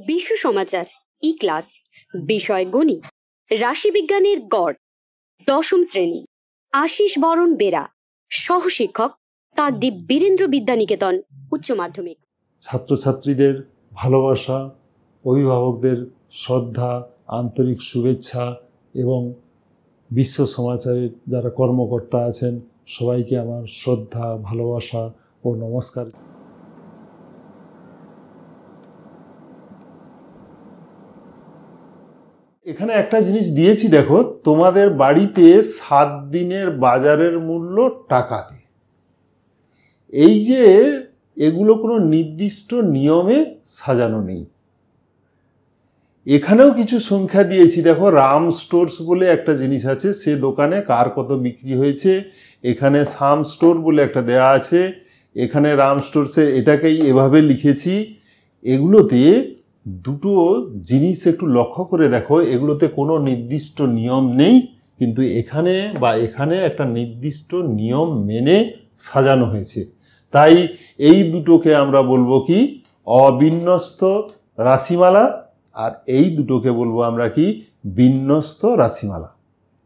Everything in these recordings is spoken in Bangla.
বিশ্ব সমাচার ই ক্লাস, বিষয় গণিত, রাশিবিজ্ঞানের গড়, দশম শ্রেণী, আশিস বরণ বেরা, সহশিক্ষক, কাকদ্বীপ বীরেন্দ্র বিদ্যানিকেতন উচ্চ মাধ্যমিক। ছাত্রছাত্রীদের ভালোবাসা, অভিভাবকদের শ্রদ্ধা, আন্তরিক শুভেচ্ছা এবং বিশ্ব সমাচারের যারা কর্মকর্তা আছেন সবাইকে আমার শ্রদ্ধা, ভালোবাসা ও নমস্কার। এখানে একটা জিনিস দিয়েছি, দেখো, তোমাদের বাড়িতে 7 দিনের বাজারের মূল্য টাকাতে। এই যে এগুলো কোনো নির্দিষ্ট নিয়মে সাজানো নেই। এখানেও কিছু সংখ্যা দিয়েছি, দেখো, রাম স্টোর্স বলে একটা জিনিস আছে, সে দোকানে কার কত বিক্রি হয়েছে। এখানে সাম স্টোর বলে একটা দেয়া আছে, এখানে রাম স্টোরসে এটাকেই এভাবে লিখেছি। এগুলোতে দুটো জিনিস একটু লক্ষ্য করে দেখো, এগুলোতে কোনো নির্দিষ্ট নিয়ম নেই, কিন্তু এখানে একটা নির্দিষ্ট নিয়ম মেনে সাজানো হয়েছে। তাই এই দুটোকে আমরা বলবো কি, অবিন্যস্ত রাশিমালা, আর এই দুটোকে বলবো আমরা কি, বিন্যস্ত রাশিমালা।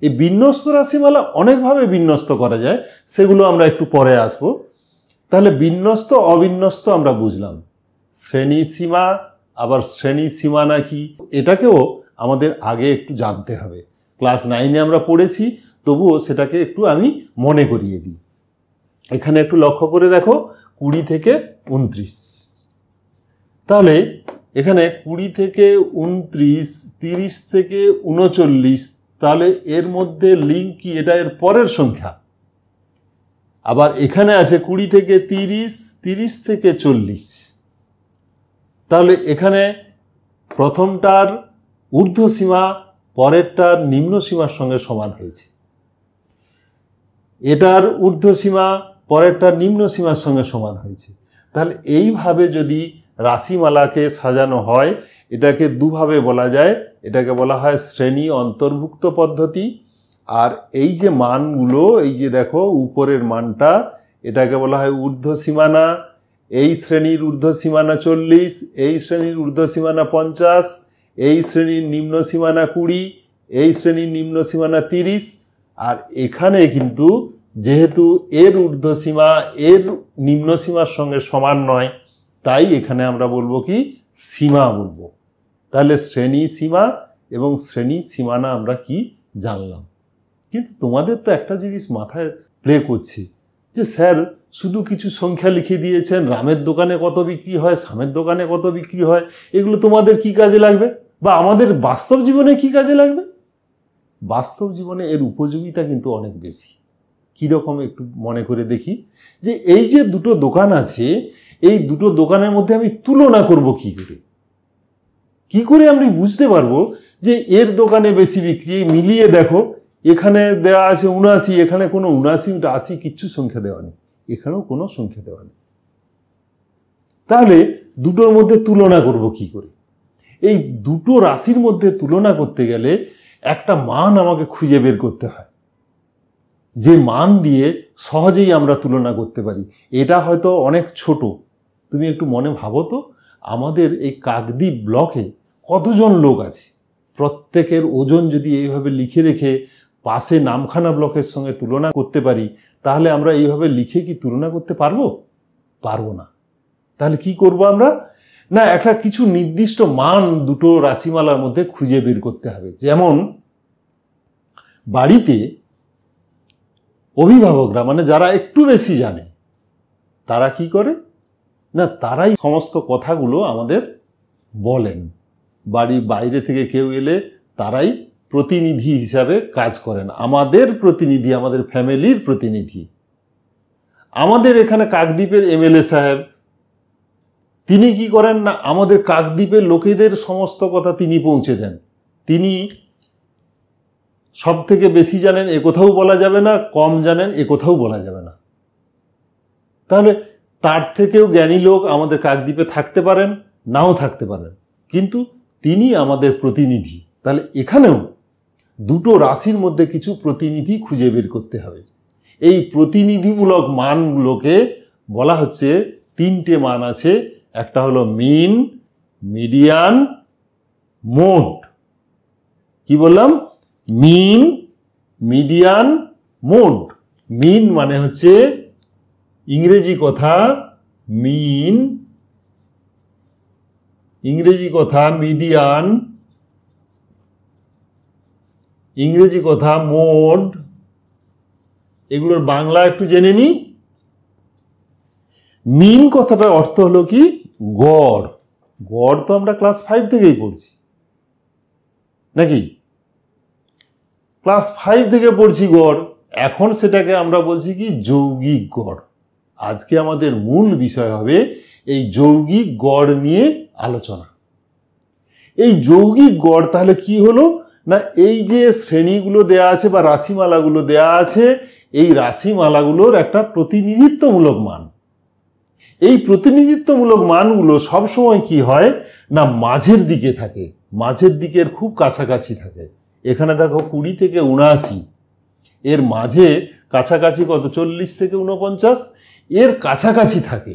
এই বিন্যস্ত রাশিমালা অনেকভাবে বিন্যস্ত করা যায়, সেগুলো আমরা একটু পরে আসবো। তাহলে বিন্যস্ত অবিন্যস্ত আমরা বুঝলাম। শ্রেণী সীমা, আবার শ্রেণী সীমানা কি, এটাকেও আমাদের আগে একটু জানতে হবে। ক্লাস 9-এ আমরা পড়েছি, তবুও সেটাকে একটু আমি মনে করিয়ে দিই। এখানে একটু লক্ষ্য করে দেখো, 20 থেকে 29। তাহলে এখানে 20 থেকে 29, 30 থেকে 39, তাহলে এর মধ্যে লিঙ্ক কি? এটা এর পরের সংখ্যা। আবার এখানে আছে 20 থেকে 30, 30 থেকে 40। তাহলে এখানে প্রথমটার ঊর্ধ্বসীমা পরেরটার নিম্নসীমার সঙ্গে সমান হয়েছে, এটার ঊর্ধ্বসীমা পরেরটার নিম্নসীমার সঙ্গে সমান হয়েছে। তাহলে এইভাবে যদি রাশিমালাকে সাজানো হয়, এটাকে দুভাবে বলা যায়। এটাকে বলা হয় শ্রেণী অন্তর্ভুক্ত পদ্ধতি। আর এই যে মানগুলো, এই যে দেখো উপরের মানটা, এটাকে বলা হয় ঊর্ধ্বসীমানা। এই শ্রেণীর ঊর্ধ্বসীমানা 40, এই শ্রেণীর ঊর্ধ্বসীমানা 50, এই শ্রেণীর নিম্ন সীমানা 20, এই শ্রেণীর নিম্ন সীমানা 30। আর এখানে কিন্তু যেহেতু এর ঊর্ধ্বসীমা এর নিম্ন সীমার সঙ্গে সমান নয়, তাই এখানে আমরা বলবো কি, সীমা বলবো। তাহলে শ্রেণী সীমা এবং শ্রেণী সীমানা আমরা কি জানলাম। কিন্তু তোমাদের তো একটা জিনিস মাথায় প্লে করছে যে স্যার শুধু কিছু সংখ্যা লিখে দিয়েছেন, রামের দোকানে কত বিক্রি হয়, সামের দোকানে কত বিক্রি হয়, এগুলো তোমাদের কি কাজে লাগবে, বা আমাদের বাস্তব জীবনে কি কাজে লাগবে? বাস্তব জীবনে এর উপযোগিতা কিন্তু অনেক বেশি। কীরকম একটু মনে করে দেখি, যে এই যে দুটো দোকান আছে, এই দুটো দোকানের মধ্যে আমি তুলনা করব কি করে আমি বুঝতে পারবো যে এর দোকানে বেশি বিক্রি। মিলিয়ে দেখো, এখানে দেওয়া আছে 79, এখানে কোনো 79, 80 কিচ্ছু সংখ্যা দেওয়া নেই, এখানেও কোনো সংখ্যা দেওয়া নেই। তাহলে দুটোর মধ্যে তুলনা করব কি করে? এই দুটো রাশির মধ্যে তুলনা করতে গেলে একটা মান আমাকে খুঁজে বের করতে হয়, যে মান দিয়ে সহজেই আমরা তুলনা করতে পারি। এটা হয়তো অনেক ছোট, তুমি একটু মনে ভাবো তো, আমাদের এই কাকদ্বীপ ব্লকে কতজন লোক আছে, প্রত্যেকের ওজন যদি এইভাবে লিখে রেখে পাশে নামখানা ব্লকের সঙ্গে তুলনা করতে পারি, তাহলে আমরা এইভাবে লিখে কি তুলনা করতে পারবো? পারবো না। তাহলে কি করব আমরা? না, একটা কিছু নির্দিষ্ট মান দুটো রাশিমালার মধ্যে খুঁজে বের করতে হবে। যেমন বাড়িতে অভিভাবকরা, মানে যারা একটু বেশি জানে, তারা কি করে না, তারাই সমস্ত কথাগুলো আমাদের বলেন। বাড়ির বাইরে থেকে কেউ এলে তারাই প্রতিনিধি হিসাবে কাজ করেন, আমাদের প্রতিনিধি, আমাদের ফ্যামিলির প্রতিনিধি। আমাদের এখানে কাকদ্বীপের এমএলএ সাহেব, তিনি কি করেন না, আমাদের কাকদ্বীপের লোকেদের সমস্ত কথা তিনি পৌঁছে দেন। তিনি সব থেকে বেশি জানেন এ কোথাও বলা যাবে না, কম জানেন এ কোথাও বলা যাবে না। তাহলে তার থেকেও জ্ঞানী লোক আমাদের কাকদ্বীপে থাকতে পারেন, নাও থাকতে পারেন, কিন্তু তিনি আমাদের প্রতিনিধি। তাহলে এখানেও দুটো রাশির মধ্যে কিছু প্রতিনিধি খুঁজে বের করতে হবে। এই প্রতিনিধিমূলক মানগুলোকে বলা হচ্ছে, 3টে মান আছে। একটা হলো মিন, মিডিয়ান, মোড। কি বললাম? মিন, মিডিয়ান, মোড। মিন মানে হচ্ছে ইংরেজি কথা মিন, ইংরেজি কথা মিডিয়ান, ইংরেজি কথা মোড। এগুলোর বাংলা একটু জেনে নি। মিন কথাটার অর্থ হলো কি? গড়। গড় তো আমরা ক্লাস 5 থেকেই পড়ছি, নাকি? ক্লাস 5 থেকে পড়ছি গড়। এখন সেটাকে আমরা বলছি কি? যৌগিক গড়। আজকে আমাদের মূল বিষয় হবে এই যৌগিক গড় নিয়ে আলোচনা। এই যৌগিক গড় তাহলে কি হলো না, এই যে শ্রেণীগুলো দেয়া আছে বা রাশিমালাগুলো দেয়া আছে, এই রাশিমালাগুলোর একটা প্রতিনিধিত্বমূলক মান। এই প্রতিনিধিত্বমূলক মানগুলো সবসময় কি হয় না, মাঝের দিকে থাকে, মাঝের দিকের খুব কাছাকাছি থাকে। এখানে দেখো 20 থেকে 79, এর মাঝে কাছাকাছি কত? 40 থেকে 49, এর কাছাকাছি থাকে।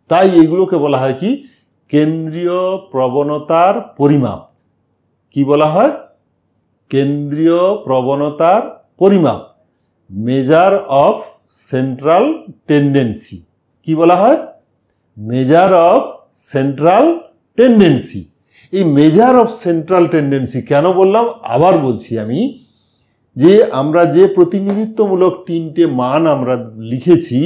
তাই এগুলোকে বলা হয় কি? কেন্দ্রীয় প্রবণতার পরিমাপ। কি বলা হয়? কেন্দ্রীয় প্রবণতার পরিমাপ, মেজার অফ সেন্ট্রাল টেন্ডেন্সি। কি বলা হয়? Measure of central tendency. এই মেজার অফ সেন্ট্রাল টেন্ডেন্সি কেন বললাম? আবার বলছি আমি, যে আমরা যে প্রতিনিধিত্বমূলক 3টে মান আমরা লিখেছি,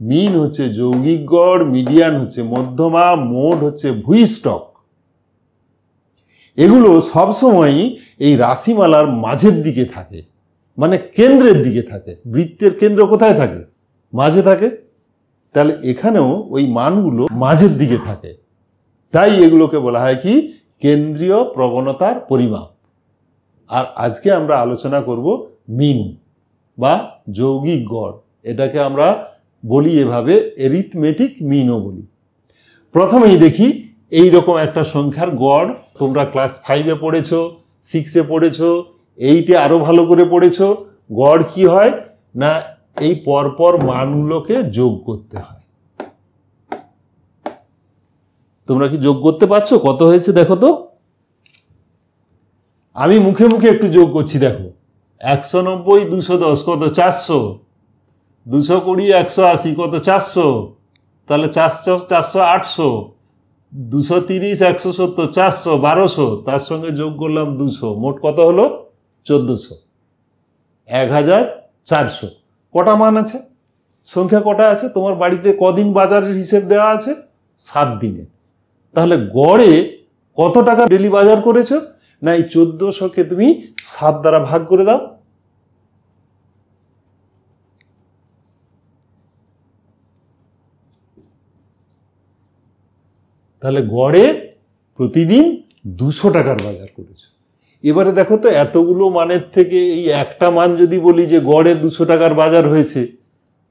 মিন হচ্ছে যৌগিক গড়, মিডিয়ান হচ্ছে মধ্যমা, মোড হচ্ছে ভূইষ্ঠক। এগুলো সবসময়ই এই রাশিমালার মাঝের দিকে থাকে, মানে কেন্দ্রের দিকে থাকে। বৃত্তের কেন্দ্র কোথায় থাকে? মাঝে থাকে। তাহলে এখানেও ওই মানগুলো মাঝের দিকে থাকে। তাই এগুলোকে বলা হয় কি? কেন্দ্রীয় প্রবণতার পরিমাপ। আর আজকে আমরা আলোচনা করব মিন বা যৌগিক গড়। এটাকে আমরা বলি এভাবে, এরিথমেটিক মিনও বলি। প্রথমেই দেখি এই রকম একটা সংখ্যার গড়। তোমরা ক্লাস 5-এ পড়েছো, 6-এ পড়েছো, 8-এ আরো ভালো করে পড়েছো। গড় কি হয় না, এই পরপর মানগুলোকে যোগ করতে হয়। তোমরা কি যোগ করতে পারছো? কত হয়েছে দেখো তো। আমি মুখে মুখে একটু যোগ করছি, দেখো। 190, 210 কত? 400। 220, 180 কত? 400। তাহলে 400, 800। 230, 170, 400, 1200। তার সঙ্গে যোগ করলাম 200, মোট কত হলো? 1400। 1400। কটা মান আছে? সংখ্যা কটা আছে? তোমার বাড়িতে কদিন বাজারের হিসেব দেওয়া আছে? 7 দিনে। তাহলে গড়ে কত টাকা ডেলি বাজার করেছো? না, এই 1400কে তুমি 7 দ্বারা ভাগ করে দাও। তাহলে গড়ে প্রতিদিন 200 টাকার বাজার করেছো। এবারে দেখো তো, এতগুলো মানের থেকে এই একটা মান যদি বলি যে গড়ে 200 টাকার বাজার হয়েছে,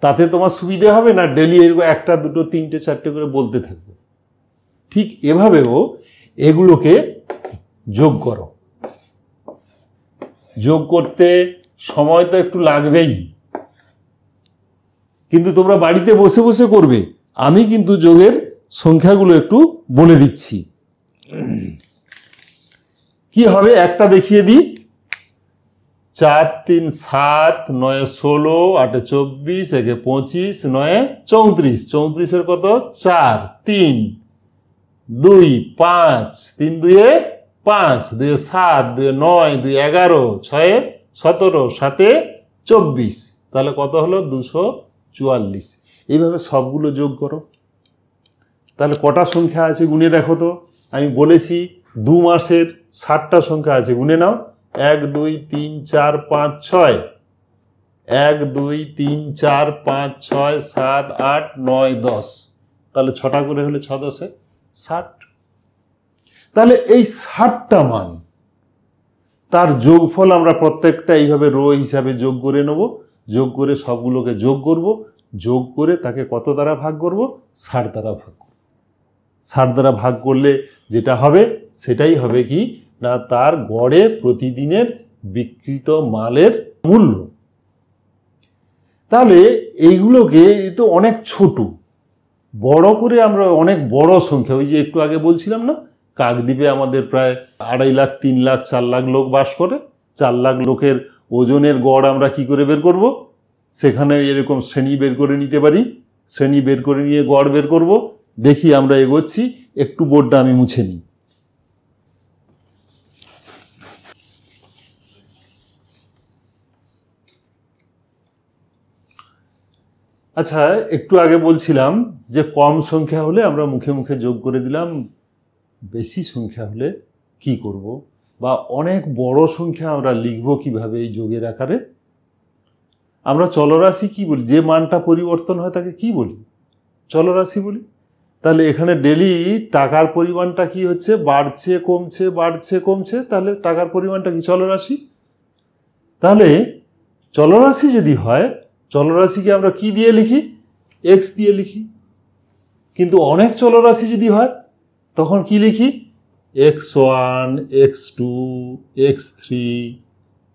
তাতে তোমার সুবিধা হবে না? ডেলি একটা, দুটো, তিনটে, চারটে করে বলতে থাকবে। ঠিক এভাবেও এগুলোকে যোগ করো। যোগ করতে সময় তো একটু লাগবেই, কিন্তু তোমরা বাড়িতে বসে বসে করবে। আমি কিন্তু যোগের সংখ্যাগুলো একটু বলে দিচ্ছি। কি হবে একটা দেখিয়ে দিই। 4, 3, 7, 9, 16, 8, 24, 1, 25, 9, 34। 34-এর কত? 4, 3, 2, 5, 3, 2, 5, 2, 7, 2, 9, 2, 11, 6, 17, 7, 24। তাহলে কত হলো? 244। এইভাবে সবগুলো যোগ করো। তাহলে কটা সংখ্যা আছে গুনে দেখো তো। আমি বলেছি 2 মাসের 60টা সংখ্যা আছে, গুনে নাও। 1, 2, 3, 4, 5, 6। 1, 2, 3, 4, 5, 6, 7, 8, 9, 10। তাহলে 6টা করে হলে 6 10 60। তাহলে এই 60টা মান, তার যোগফল আমরা প্রত্যেকটা এইভাবে রো হিসাবে যোগ করে নেব। যোগ করে সবগুলোকে যোগ করব। যোগ করে তাকে কত দ্বারা ভাগ করব? 60 দ্বারা ভাগ করব। 60 দ্বারা ভাগ করলে যেটা হবে সেটাই হবে কি না, তার গড়ে প্রতিদিনের বিক্রিত মালের মূল্য। তাহলে এইগুলোকে তো অনেক ছোট, বড় করে আমরা অনেক বড় সংখ্যা, ওই যে একটু আগে বলছিলাম না, কাকদ্বীপে আমাদের প্রায় 2.5 লাখ 3 লাখ 4 লাখ লোক বাস করে, 4 লাখ লোকের ওজনের গড় আমরা কি করে বের করব? সেখানে এরকম শ্রেণী বের করে নিতে পারি, শ্রেণী বের করে নিয়ে গড় বের করব। দেখি আমরা এগোচ্ছি, একটু বোর্ডটা আমি মুছে নিই। আচ্ছা, একটু আগে বলছিলাম যে কম সংখ্যা হলে আমরা মুখে মুখে যোগ করে দিলাম, বেশি সংখ্যা হলে কি করব, বা অনেক বড় সংখ্যা আমরা লিখব কিভাবে এই যোগের আকারে? আমরা চলরাশি কি বলি? যে মানটা পরিবর্তন হয় তাকে কি বলি? চলরাশি বলি। তাহলে এখানে ডেলি টাকার পরিমাণটা কি হচ্ছে? বাড়ছে কমছে, বাড়ছে কমছে, তাহলে টাকার পরিমাণটা কি? চলরাশি। তাহলে চলরাশি যদি হয়, চলরাশিকে আমরা কি দিয়ে লিখি? এক্স দিয়ে লিখি। কিন্তু অনেক চলরাশি যদি হয় তখন কি লিখি? x1, x2, x3,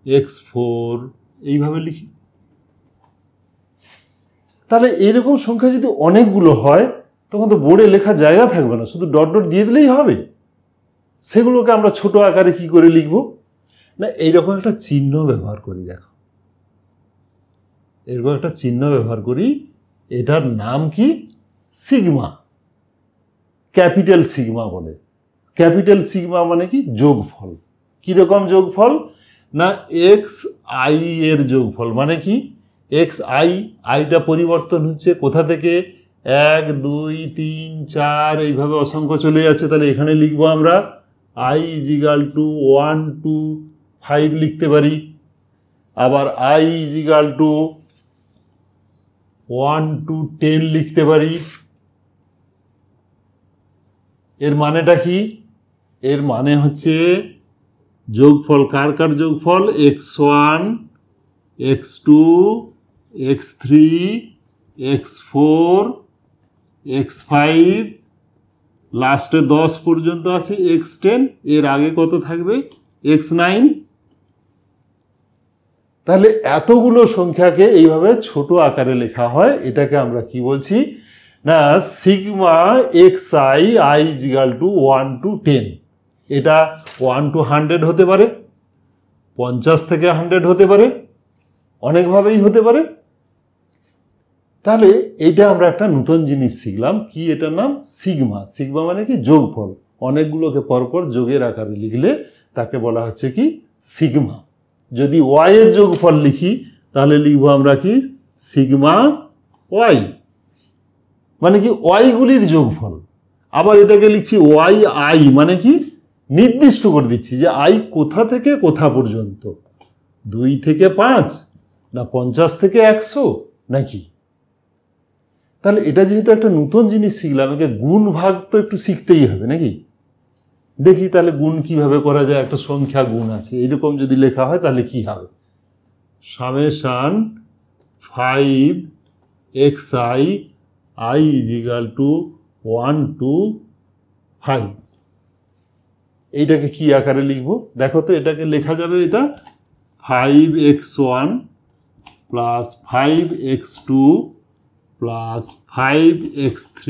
x4 এইভাবে লিখি। তাহলে এইরকম সংখ্যা যদি অনেকগুলো হয় তখন তো বোর্ডে লেখার জায়গা থাকবে না, শুধু ডট ডট দিয়ে দিলেই হবে। সেগুলোকে আমরা ছোট আকারে কি করে লিখব? না, এইরকম একটা চিহ্ন ব্যবহার করি। দেখো, এরকম একটা চিহ্ন ব্যবহার করি। এটার নাম কি? সিগমা, ক্যাপিটাল সিগমা বলে। ক্যাপিটাল সিগমা মানে কি? যোগফল। কিরকম যোগফল? না, এক্স আই এর যোগফল। মানে কি? এক্স আই, আইটা পরিবর্তন হচ্ছে কোথা থেকে? 1 2 3 4 এইভাবে অসংখ্য চলে যাচ্ছে। তাহলে এখানে লিখবো আমরা আই ইজ ইকাল টু 1 2 5 লিখতে পারি। আবার আই ইজ ইকাল টু 1 2 10 লিখতে পারি। এর মানেটা কি? এর মানে হচ্ছে যোগফল। কার কার যোগফল? x1, x2, x3, x4, x5, লাস্টে 10 পর্যন্ত আছে x10, এর আগে কত থাকবে? x9। তাহলে এতগুলো সংখ্যাকে এইভাবে ছোট আকারে লেখা হয়। এটাকে আমরা কি বলছি? না, sigma x I I is equal to 1 to 10। এটা 1 to 100 হতে পারে, 50 থেকে 100 হতে পারে, অনেকভাবেই হতে পারে। তাহলে এইটা আমরা একটা নতুন জিনিস শিখলাম। কি এটার নাম? সিগমা। সিগমা মানে কি? যোগফল। অনেকগুলোকে পরপর যোগের আকারে লিখলে তাকে বলা হচ্ছে কি? সিগমা। যদি ওয়াই এর যোগফল লিখি তাহলে লিখবো আমরা কি? Sigma Y. মানে কি? ওয়াইগুলির যোগফল। আবার এটাকে লিখছি ওয়াই আই, মানে কি? নির্দিষ্ট করে দিচ্ছি যে আই কোথা থেকে কোথা পর্যন্ত, 2 থেকে 5 না 50 থেকে 100 নাকি? তাহলে এটা যেহেতু একটা নতুন জিনিস শিখলাম, একে গুণ ভাগ তো একটু শিখতেই হবে নাকি? দেখি তাহলে গুণ কিভাবে করা যায়। একটা সংখ্যা গুণ আছে, এরকম যদি লেখা হয় তাহলে কি হবে? Summation 5 xi i is equal to 1 to 5। এইটাকে কি আকারে লিখবো? দেখো তো, এটাকে লেখা যাবে এটা 5x1 plus 5x2 plus 5x3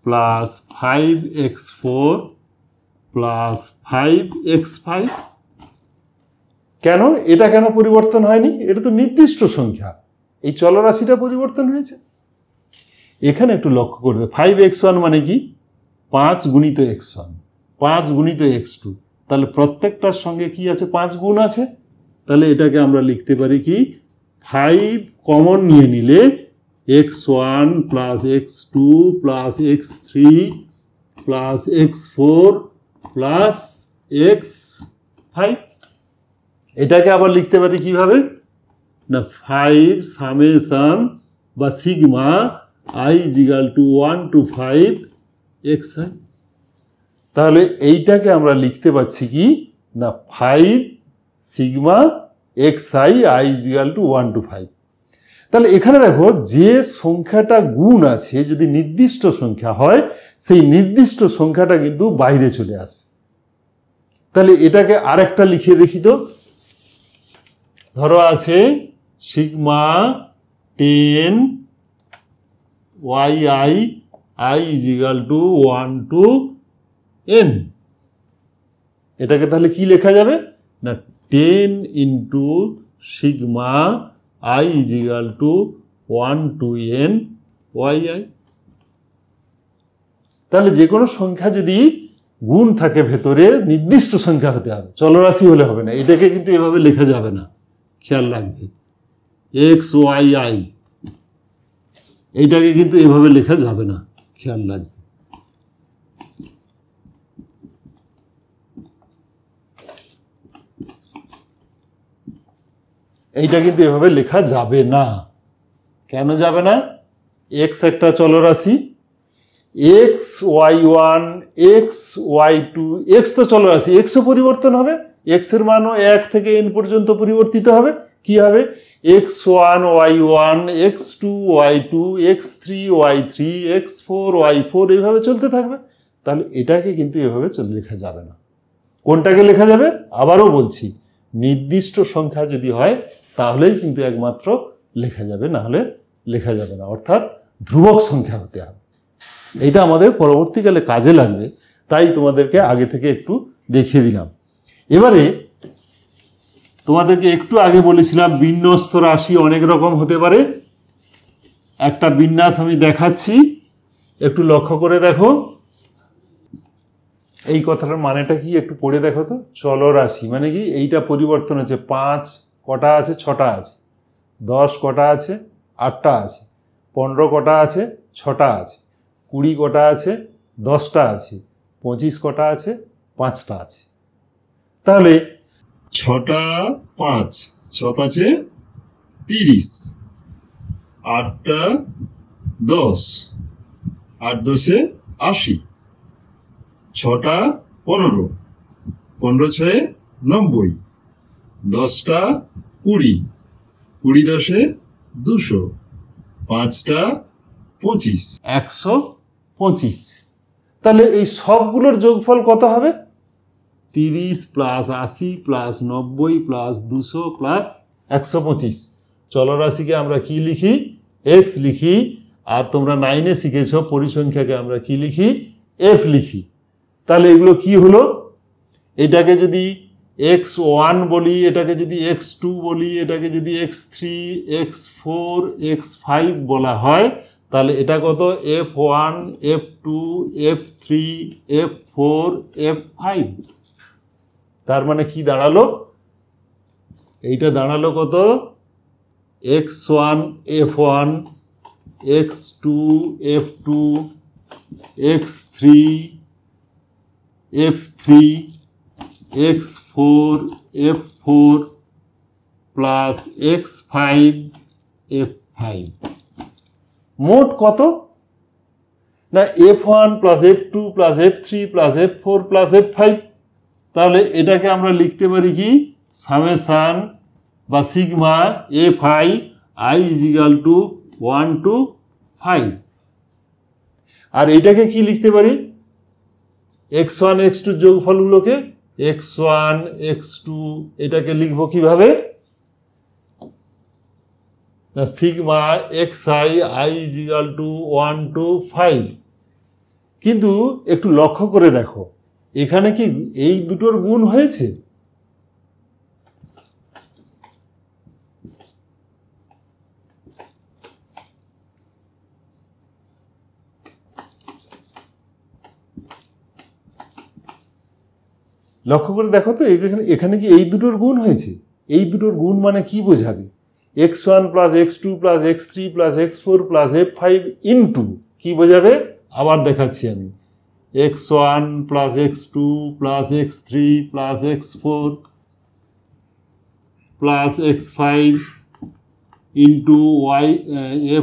plus 5x4 plus 5x5। কেন? এটা কেন পরিবর্তন হয়নি? এটা তো নির্দিষ্ট সংখ্যা, এই চলরাশিটা পরিবর্তন হয়েছে। এখানে একটু লক্ষ্য করবে, 5x1 মানে কি? 5 গুণিত x1, 5 গুণিত x2। তাহলে প্রত্যেকটার সঙ্গে কি আছে? 5 গুণ আছে। তাহলে এটাকে আমরা লিখতে পারি কি? 5 কমন নিয়ে নিলে x1 plus x2 plus x3 plus x4 plus x5। এটাকে আবার লিখতে পারি কিভাবে? না, 5 সামেশন বা sigma i is equal to 1 to 5 xi। তাহলে এইটাকে আমরা লিখতে পাচ্ছি কি? না, 5 sigma xi i is equal to 1 to 5। তাহলে এখানে দেখো, যে সংখ্যাটা গুণ আছে যদি নির্দিষ্ট সংখ্যা হয়, সেই নির্দিষ্ট সংখ্যাটা কিন্তু বাইরে চলে আসবে। তাহলে এটাকে আরেকটা লিখে দেখি তো। ধরো আছে sigma 10 Y I I is equal to 1 to n। এটাকে তাহলে কি লেখা যাবে না 10 into sigma I is equal to 1 to n Y I. তাহলে যে কোনো সংখ্যা যদি গুণ থাকে ভেতরে নির্দিষ্ট সংখ্যা হতে হবে, চলরাশি হলে হবে না। এটাকে কিন্তু এভাবে লেখা যাবে না, খেয়াল রাখবে। এক্স ওয়াই আই এইটাকে কিন্তু এভাবে লেখা যাবে না, খেয়াল রাখবে। এইটা কিন্তু এভাবে লেখা যাবে না। কেন যাবে না? এক্স একটা চলরাশি, X Y one, X Y two, X তো চলরাশি, এক্সও পরিবর্তন হবে, এক্স এর মানও 1 থেকে n পর্যন্ত পরিবর্তিত হবে। কি হবে? X one Y one, X two Y two, X three Y three, X four Y four, এইভাবে চলতে থাকবে। তাহলে এটাকে কিন্তু এভাবে লেখা যাবে না। কোনটাকে লেখা যাবে? আবারও বলছি, নির্দিষ্ট সংখ্যা যদি হয় তাহলেই কিন্তু একমাত্র লেখা যাবে, না হলে লেখা যাবে না। অর্থাৎ ধ্রুবক সংখ্যা হতে হবে। এইটা আমাদের পরবর্তীকালে কাজে লাগবে, তাই তোমাদেরকে আগে থেকে একটু দেখিয়ে দিলাম। এবারে তোমাদেরকে একটু আগে বলেছিলাম বিন্যস্ত রাশি অনেক রকম হতে পারে। একটা বিন্যাস আমি দেখাচ্ছি, একটু লক্ষ্য করে দেখো। এই কথাটার মানেটা কি একটু পড়ে দেখো তো। চলরাশি মানে কি? এইটা পরিবর্তন হচ্ছে। 5 কটা আছে? 6টা আছে। 10 কটা আছে? 8টা আছে। 15 কটা আছে? 6টা আছে। 20 কটা আছে? 10টা আছে। 25 কটা আছে? 5টা আছে। তাহলে 6টা 5, 6 5 30, 8টা 10, 8 10 80, 6টা 15, 15 6 90, 10টা 20, 20 10 200, 5টা 25, 125। তাহলে এই সবগুলোর যোগফল কত হবে? 30 প্লাস 80 প্লাস 90 প্লাস 200 প্লাস 125। চলরাশিকে আমরা কি লিখি? এক্স লিখি। আর তোমরা 9-এ শিখেছ পরিসংখ্যাকে আমরা কি লিখি? এফ লিখি। তাহলে এগুলো কি হলো? এটাকে যদি x1 বলি, এটাকে যদি x2 বলি, এটাকে যদি x3, x4, x5 বলা হয়, তাহলে এটা কত? f1, f2, f3, f4, f5। তার মানে কি দাঁড়ালো? এইটা দাঁড়ালো কত? x1 f1, x2 f2, x3 f3, x4 f4 plus x5 f5। মোট কত? না f1 plus f2 plus f3 plus f4 plus f5। তাহলে এটাকে আমরা লিখতে পারি কি? সামেশন বা sigma f(i) i is equal to 1 to 5। আর এটাকে কি লিখতে পারি? x1 x2 যোগফলগুলোকে x1 x2 এটাকে লিখবো কিভাবে? Sigma xi i is equal to 1 to 5। কিন্তু একটু লক্ষ্য করে দেখো, এখানে কি এই দুটোর গুণ হয়েছে? লক্ষ্য করে দেখো তো, এখানে কি এই দুটোর গুণ হয়েছে? এই দুটোর গুণ মানে কি বোঝাবে? x1 plus x2 plus x3 plus x4 plus f5 into কি বোঝাবে? আবার দেখাচ্ছি আমি। x1 plus x2 plus x3 plus x4 plus x5 into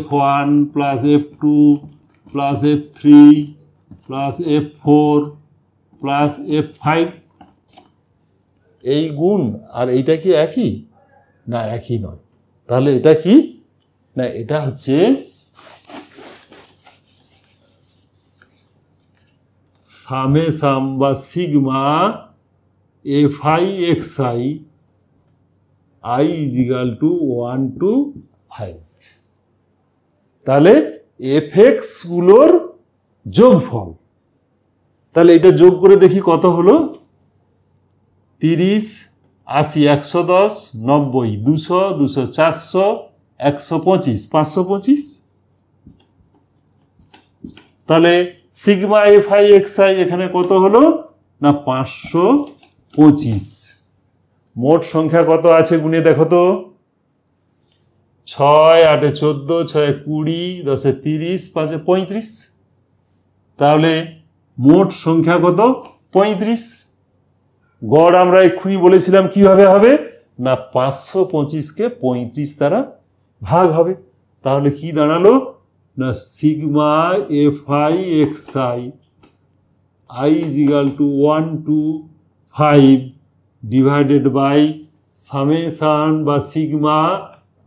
f1 plus f2 plus f3 plus f4 plus f5। এই গুণ আর এইটা কি একই? না, একই নয়। তাহলে এটা কি? না, এটা হচ্ছে সামেশন বা sigma f(i) xi i is equal to 1 to 5। তাহলে এফএক্স গুলোর যোগফল। তাহলে এটা যোগ করে দেখি কত হলো। 30, 80, 110, 90, 200, 200, 400, 125, 525। তাহলে সিগমা এফআই এক্সআই এখানে কত হলো না 525। মোট সংখ্যা কত আছে গুনে দেখো তো। 6 8 14, 6 20, 10 30, 5 35। তাহলে মোট সংখ্যা কত 35। গড় আমরা এক্ষুনি বলেছিলাম কিভাবে হবে না 525কে 35 দ্বারা ভাগ হবে। তাহলে কি দাঁড়ালো না sigma FI XI I is equal to 1 to 5 divided by summation বা sigma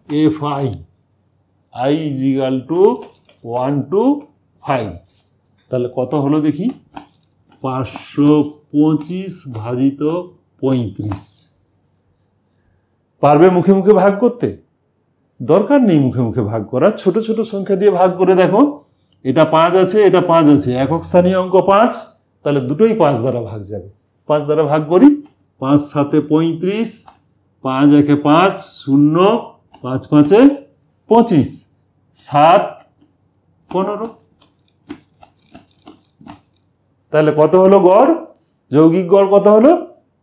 FI I is equal to 1 to 5। তাহলে কত হলো দেখি 525 ভাজিত 35। পারবে মুখে মুখে ভাগ করতে? দরকার নেই মুখে মুখে ভাগ করা, ছোট ছোট সংখ্যা দিয়ে ভাগ করে দেখো। এটা 5 আছে, এটা 5 আছে, একক স্থানীয় অঙ্ক 5, তাহলে দুটোই 5 দ্বারা ভাগ যাবে। 5 দ্বারা ভাগ করি, 5 7 35, 5 1 5 0, 5 5 25, 7 15। তাহলে কত হলো গড়? যৌগিক গড় কত হলো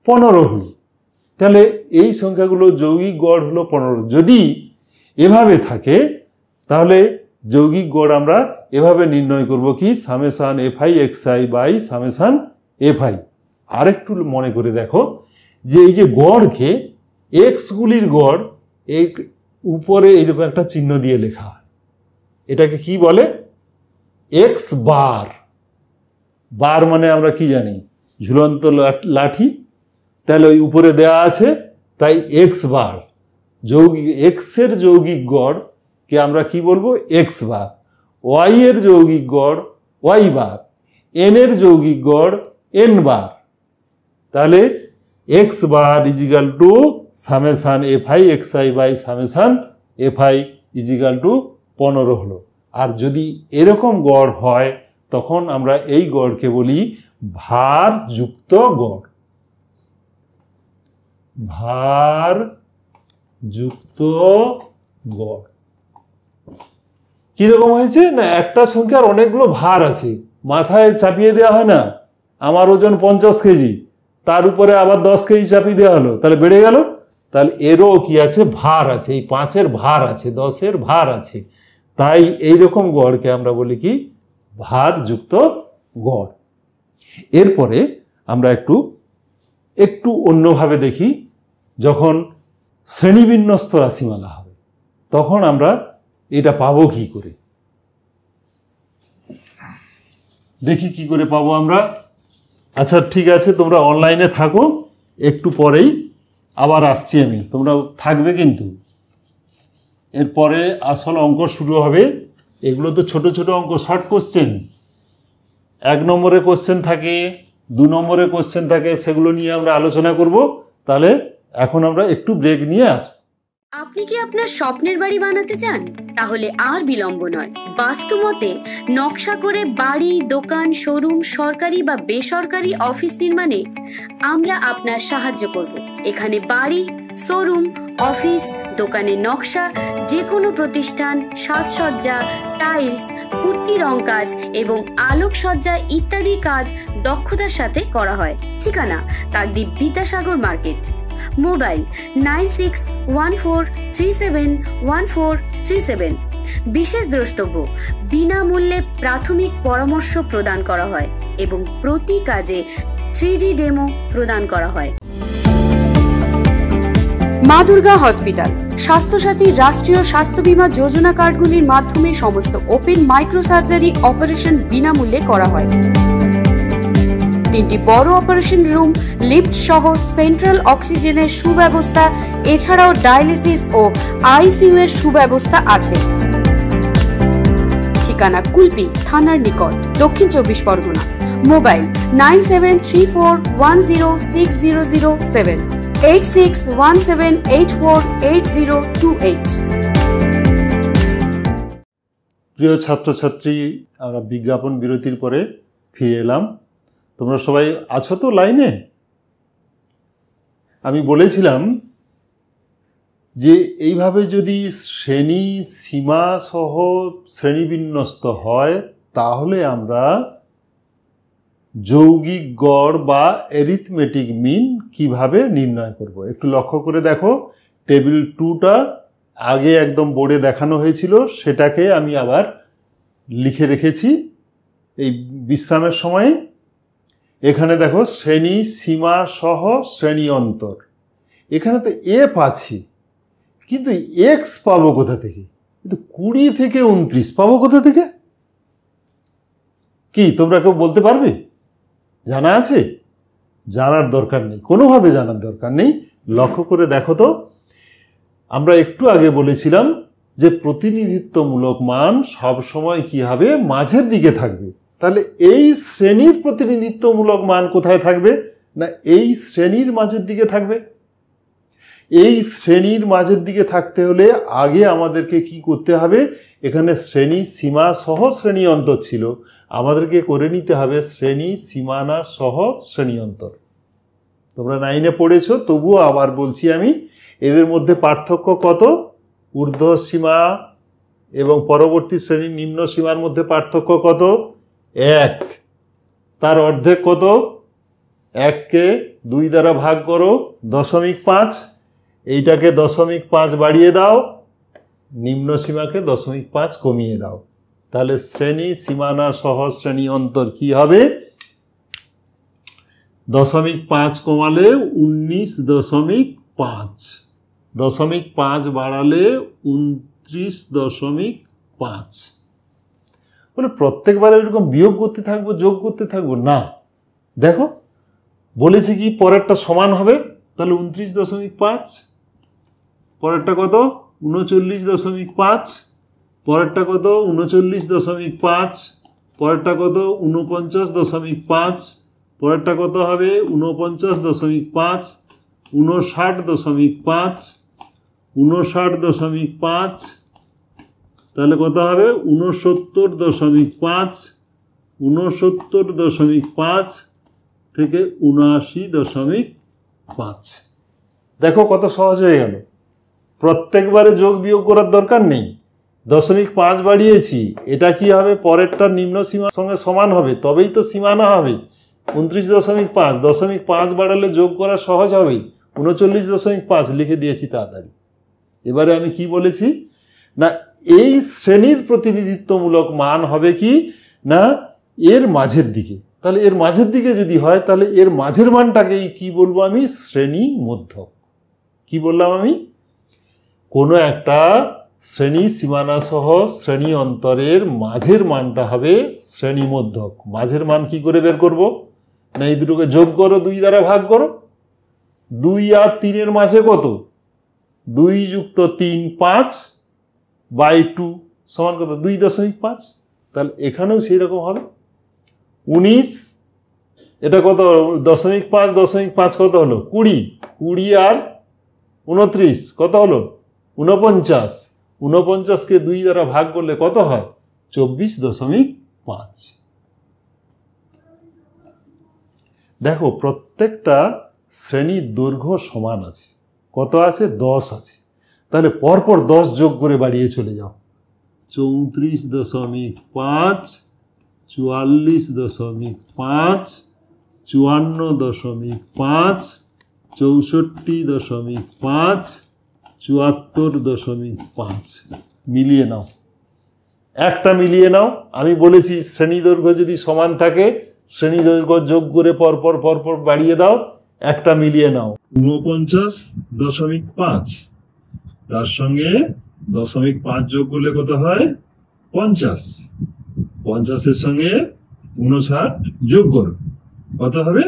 15 হলো। তাহলে এই সংখ্যাগুলো যৌগিক গড় হলো 15। যদি এভাবে থাকে তাহলে যৌগিক গড় আমরা এভাবে নির্ণয় করব কি summation FI XI by summation FI. আরেকটু মনে করে দেখো যে এই যে গড়কে এক্স গুলির গড় এই উপরে এইরকম একটা চিহ্ন দিয়ে লেখা হয়, এটাকে কি বলে এক্স বার। বার মানে আমরা কি জানি ঝুলন্ত লাঠি, তাহলে ওই উপরে দেয়া আছে তাই এক্স বার। যৌগিক এক্স এর যৌগিক গড় কে আমরা কি বলবো এক্স বার, ওয়াই এর যৌগিক গড় ওয়াই বার, এন এর যৌগিক গড় এন বার। তাহলে X bar is equal to summation FI XI by summation FI is equal to 15 হলো। আর যদি এরকম গড় হয় তখন আমরা এই গড়কে বলি ভার যুক্ত গড়। ভার যুক্ত গড় কিরকম হয়েছে না একটা সংখ্যার অনেকগুলো ভার আছে, মাথায় চাপিয়ে দেওয়া হয় না, আমার ওজন 50 কেজি, তার উপরে আবার 10 কেজি চাপিয়ে দেওয়া হলো, তাহলে বেড়ে গেল। তাহলে এরও কি আছে ভার আছে, এই 5-এর ভার আছে, 10-এর ভার আছে। তাই এইরকম গড়কে আমরা বলি কি ভার যুক্ত গড়। এরপরে আমরা একটু অন্যভাবে দেখি, যখন শ্রেণীবিন্যস্ত রাশিমালা হবে তখন আমরা এটা পাবো কি করে, দেখি কি করে পাবো আমরা। আচ্ছা ঠিক আছে, তোমরা অনলাইনে থাকো, একটু পরেই আবার আসছি আমি, তোমরা থাকবে কিন্তু। এরপরে আসল অঙ্ক শুরু হবে। এগুলো তো ছোট ছোট অঙ্ক, শর্ট কোশ্চেন। 1 নম্বরে কোশ্চেন থাকে, 2 নম্বরে কোশ্চেন থাকে, সেগুলো নিয়ে আমরা আলোচনা করব। তাহলে এখন আমরা একটু ব্রেক নিয়ে আসব। আপনি কি আপনার স্বপ্নের বাড়ি বানাতে চান? তাহলে আর বিলম্ব নয়, বাস্তুমতে নকশা করে বাড়ি, দোকান, শোরুম, সরকারি বা বেসরকারি অফিস নির্মাণে আমরা আপনার সাহায্য করব। এখানে বাড়ি, শোরুম, অফিস, দোকানের নকশা, যে কোনো প্রতিষ্ঠান, সাজসজ্জা, টাইলস, পুট্টি রং কাজ এবং আলোকসজ্জা ইত্যাদি কাজ দক্ষতার সাথে করা হয়। ঠিকানা কাকদ্বীপ বিদ্যাসাগর মার্কেট। মোবাইল 9614371437। বিশেষ দ্রষ্টব্য, বিনামূল্যে প্রাথমিক পরামর্শ প্রদান করা হয় এবং প্রতি কাজে 3D ডেমো প্রদান করা হয়। মা দুর্গা হসপিটাল স্বাস্থ্যসাথী রাষ্ট্রীয় স্বাস্থ্য বীমা যোজনা কার্ডগুলির মাধ্যমে সমস্ত ওপেন মাইক্রো সার্জারি অপারেশন বিনামূল্যে করা হয়। 3টি বড় অপারেশন রুম, লিফট সহ সেন্ট্রাল অক্সিজেনের সুব্যবস্থা, এছাড়াও ডায়ালিসিস ও আইসিইউ এর সুব্যবস্থা আছে। ঠিকানা কুলপি থানার নিকট, দক্ষিণ 24 পরগনা। মোবাইল 9734106007, 8617848028। প্রিয় ছাত্রছাত্রী, আমরা বিজ্ঞাপন বিরতির পরে ফিরে এলাম। তোমরা সবাই আছো তো লাইনে? আমি বলেছিলাম যে এইভাবে যদি শ্রেণী সীমা সহ শ্রেণীবিন্যস্ত হয় তাহলে আমরা যৌগিক গড় বা অ্যারিথমেটিক মিন কিভাবে নির্ণয় করব। একটু লক্ষ্য করে দেখো, টেবিল 2টা আগে একদম বোর্ডে দেখানো হয়েছিল, সেটাকে আমি আবার লিখে রেখেছি এই বিশ্রামের সময়ে। এখানে দেখো শ্রেণী সীমা সহ শ্রেণী অন্তর, এখানে তো এফ আছে, কিন্তু এক্স পাবো কোথা থেকে? কিন্তু 20 থেকে 29 পাবো কোথা থেকে? কি তোমরা কেউ বলতে পারবে? জানা আছে? জানার দরকার নেই, কোনোভাবে জানার দরকার নেই। লক্ষ্য করে দেখো তো, আমরা একটু আগে বলেছিলাম যে প্রতিনিধিত্বমূলক মান সব সময় কি হবে? মাঝের দিকে থাকবে। তাহলে এই শ্রেণীর প্রতিনিধিত্বমূলক মান কোথায় থাকবে? না, এই শ্রেণীর মাঝের দিকে থাকবে। এই শ্রেণীর মাঝের দিকে থাকতে হলে আগে আমাদেরকে কি করতে হবে? এখানে শ্রেণী সীমা সহ শ্রেণী অন্তর ছিল, আমাদেরকে করে নিতে হবে শ্রেণী সীমানা সহ শ্রেণী অন্তর। তোমরা 9-এ পড়েছো, তবুও আবার বলছি আমি, এদের মধ্যে পার্থক্য কত? ঊর্ধ্ব সীমা এবং পরবর্তী শ্রেণীর নিম্ন সীমার মধ্যে পার্থক্য কত? 1। তার অর্ধেক কত? 1কে 2 দ্বারা ভাগ করো, 0.5। এইটাকে 0.5 বাড়িয়ে দাও, নিম্ন সীমাকে 0.5 কমিয়ে দাও। তাহলে শ্রেণী সীমানা সহ শ্রেণী অন্তর কি হবে? 0.5 কমালে 19.5, 0.5 বাড়ালে 29.5। বলে প্রত্যেকবারে এরকম বিয়োগ করতে থাকবো, যোগ করতে থাকবো না। দেখো বলেছি কি পরেরটা সমান হবে, তাহলে 29.5, পরেরটা কত? 39.5, পরেরটা কত? 39.5, পরেরটা কত? 49.5, পরেরটা কত হবে? 49.5, 59.5, 59.5, তাহলে কত হবে? 69.5, 69.5 থেকে 79.5। দেখো কত সহজ হয়ে গেল। প্রত্যেকবারে যোগ বিয়োগ করার দরকার নেই। 0.5 বাড়িয়েছি, এটা কি হবে? পরেরটা নিম্ন সীমার সঙ্গে সমান হবে, তবেই তো সীমানা হবে। 29.5, 0.5 বাড়ালে যোগ করা সহজ হবেই। 39.5 লিখে দিয়েছি তাড়াতাড়ি। এবারে আমি কি বলেছি? না, এই শ্রেণীর প্রতিনিধিত্বমূলক মান হবে কি না এর মাঝের দিকে। তাহলে এর মাঝের দিকে যদি হয়, তাহলে এর মাঝের মানটাকেই কি বলবো আমি? শ্রেণী মধ্যক। কি বললাম আমি? কোনো একটা শ্রেণী সীমানা সহ শ্রেণী অন্তরের মাঝের মানটা হবে শ্রেণী মধ্যক। মাঝের মান কি করে বের করব? না, এই দুটোকে যোগ করো, 2 দ্বারা ভাগ করো। 2 আর 3-এর মাঝে কত? 2 যুক্ত 3, 5/2 সমান কত? 2.5। তাহলে এখানেও সেই রকম হবে। 19, এটা কত? 0.5, 0.5 কত হলো? 20, 20 আর 29 কত হলো? 49, 49কে 2 দ্বারা ভাগ করলে কত হয়? 24.5। দেখো প্রত্যেকটা শ্রেণীর দৈর্ঘ্য সমান আছে। কত আছে? 10 আছে। তাহলে পরপর 10 যোগ করে বাড়িয়ে চলে যাও। 34.5, 44.5, 54.5, 64.5, 74.5। মিলিয়ে নাও, একটা মিলিয়ে নাও। আমি বলেছি শ্রেণী দৈর্ঘ্য যদি সমান থাকে, শ্রেণী দৈর্ঘ্য যোগ করে পরপর পরপর বাড়িয়ে দাও, একটা মিলিয়ে নাও। 49.5, তার সঙ্গে 0.5 যোগ করলে কত হয়? 50, 50-এর সঙ্গে 59 যোগ করো, কত হবে?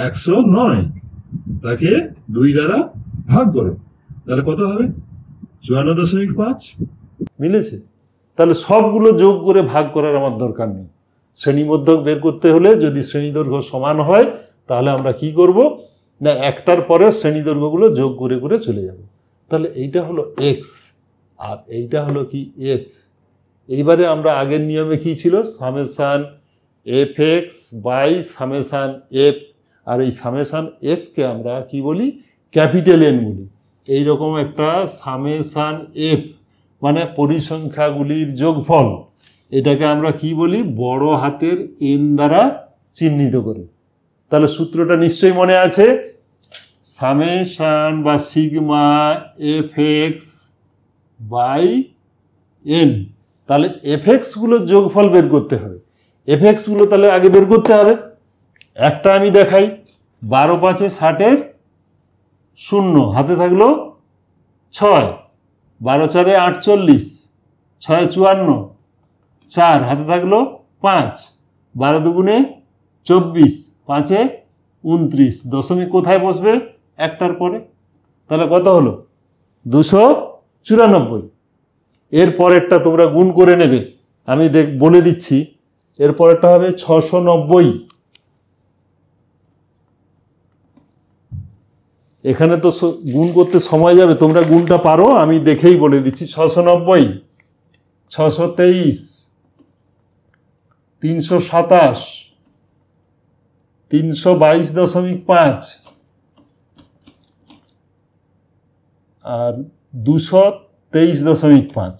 109। তাকে 2 দ্বারা ভাগ করো, তাহলে কত হবে? 54.5। মিলেছে? তাহলে সবগুলো যোগ করে ভাগ করার আমার দরকার নেই। শ্রেণীমধ্যক বের করতে হলে যদি শ্রেণী দৈর্ঘ্য সমান হয়, তাহলে আমরা কি করব? না, একটার পরে শ্রেণী দৈর্ঘ্যগুলো যোগ করে করে চলে যাব। তাহলে এইটা হলো এক্স আর এইটা হলো কি এফ। এইবারে আমরা আগের নিয়মে কি ছিল, summation F X by summation F, আর এই সামেশান এফকে আমরা কি বলি, ক্যাপিটাল এন বলি। এইরকম একটা সামেশান এফ মানে পরিসংখ্যাগুলির যোগফল, এটাকে আমরা কি বলি, বড় হাতের এন দ্বারা চিহ্নিত করি। তাহলে সূত্রটা নিশ্চয়ই মনে আছে, সামেশান বা sigma F X by N. তাহলে এফ এক্সগুলোর যোগফল বের করতে হবে, এফ এক্সগুলো তাহলে আগে বের করতে হবে। একটা আমি দেখাই, 12 5 60 0, হাতে থাকলো 6, 12 4 48, 6 54, 4 হাতে থাকলো 5, 12 2 24, 5 29, দশমিক কোথায় বসবে, একটার পরে। তাহলে কত হলো, 294। এর পরেরটা তোমরা গুণ করে নেবে, আমি বলে দিচ্ছি। এর পরেরটা হবে 690। এখানে তো গুণ করতে সময় যাবে, তোমরা গুণটা পারো, আমি দেখেই বলে দিচ্ছি। 690, 623, 327, 322.5 আর 223.5।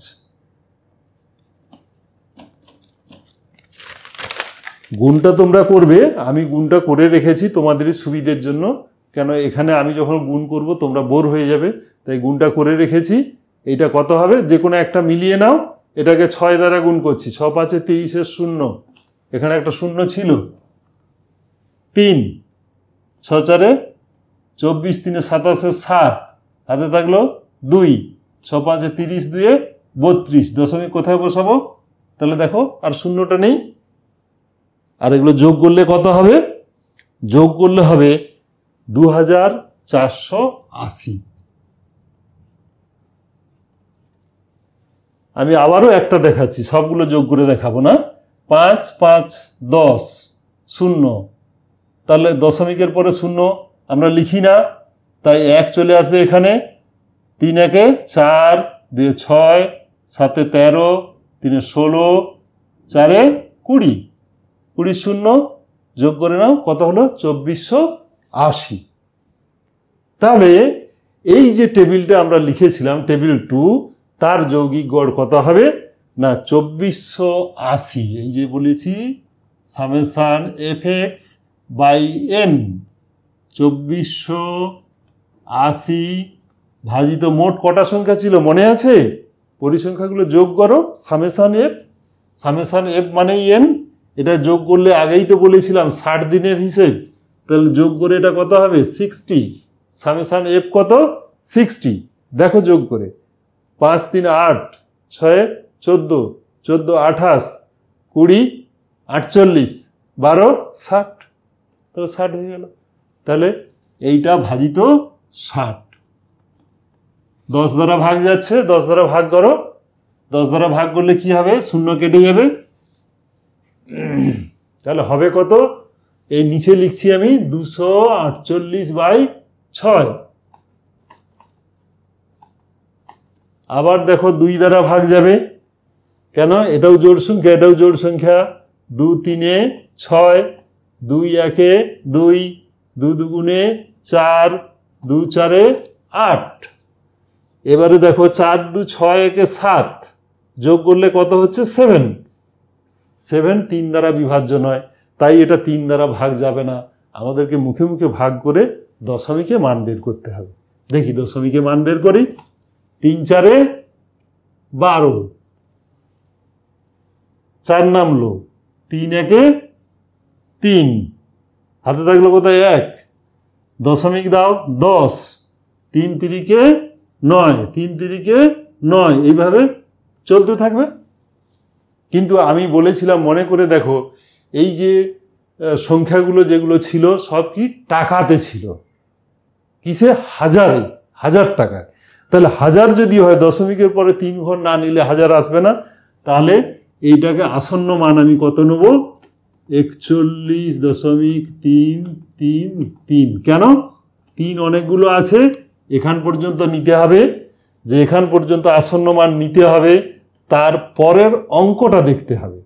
গুণটা তোমরা করবে, আমি গুণটা করে রেখেছি তোমাদের সুবিধের জন্য, কেন এখানে আমি যখন গুণ করব তোমরা বোর হয়ে যাবে, তাই গুণটা করে রেখেছি। এইটা কত হবে, যে কোনো একটা মিলিয়ে নাও। এটাকে 6 দ্বারা গুণ করছি, 6 5 30 0, এখানে একটা শূন্য ছিল, 3, 6 4 24, 3 27 7, হাতে থাকলো 2, 6 5 30 2 32, দশমিক কোথায় বসাবো, তাহলে দেখো আর শূন্যটা নেই। আর এগুলো যোগ করলে কত হবে, যোগ করলে হবে 2480। আমি আবারও একটা দেখাচ্ছি, সবগুলো যোগ করে দেখাবো না। 5 5 10 0, তাহলে দশমিকের পরে 0 আমরা লিখি না, তাই 1 চলে আসবে এখানে। 3 1 4, 2 6, 7 13, 3 16, 4 20, 20 0 যোগ করে নাও, কত হলো 2480। তাহলে এই যে টেবিলটা আমরা লিখেছিলাম, টেবিল 2, তার যৌগিক গড় কত হবে না 2480। এই যে বলেছি summation F X by N, 2480 ভাজিত মোট কটা সংখ্যা ছিল মনে আছে, পরিসংখ্যাগুলো যোগ করো। সামেশান এফ, সামেশান এফ মানেই এন, এটা যোগ করলে আগেই তো বলেছিলাম 60 দিনের হিসেব, তাহলে যোগ করে এটা কত হবে 60। সামেশান এফ কত 60, দেখো যোগ করে, 5 3 8, 6 14, 14 28, 20 48, 12 60, তাহলে 60 হয়ে গেল। তাহলে এইটা ভাজিত 60, 10 দ্বারা ভাগ যাচ্ছে, 10 দ্বারা ভাগ করো, 10 দ্বারা ভাগ করলে কি হবে, শূন্য কেটে যাবে, তাহলে হবে কত, এই নিচে লিখছি আমি 248/6। আবার দেখো 2 দ্বারা ভাগ যাবে, কেন, এটাও জোড় সংখ্যা, এটাও জোড় সংখ্যা, 2 3 6, 2 1 2, 2 2 4, 2 4 8। এবারে দেখো 4 2 6 1 7, যোগ করলে কত হচ্ছে 7। 7 3 দ্বারা বিভাজ্য নয়, তাই এটা 3 দ্বারা ভাগ যাবে না, আমাদেরকে মুখে মুখে ভাগ করে দশমিকে মান বের করতে হবে। দেখি দশমিকে মান বের করি, 3 4 12, 4 নামলো, 3 1 3, হাতে থাকলো কোথায় 1, দশমিক দাও 10, 3 3 9, 3 3 9, এইভাবে চলতে থাকবে। কিন্তু আমি বলেছিলাম, মনে করে দেখো, এই যে সংখ্যাগুলো যেগুলো ছিল সব কি টাকাতে ছিল, কিসে, হাজারে, 1000 টাকা। তাহলে 1000 যদি হয়, দশমিকের পরে 3 ঘর না নিলে 1000 আসবে না। তাহলে এইটাকে আসন্ন মান আমি কত নেব, 41.333। কেন, 3 অনেকগুলো আছে, এখান পর্যন্ত নিতে হবে, যে এখান পর্যন্ত আসন্ন মান নিতে হবে, তার পরের অঙ্কটা দেখতে হবে।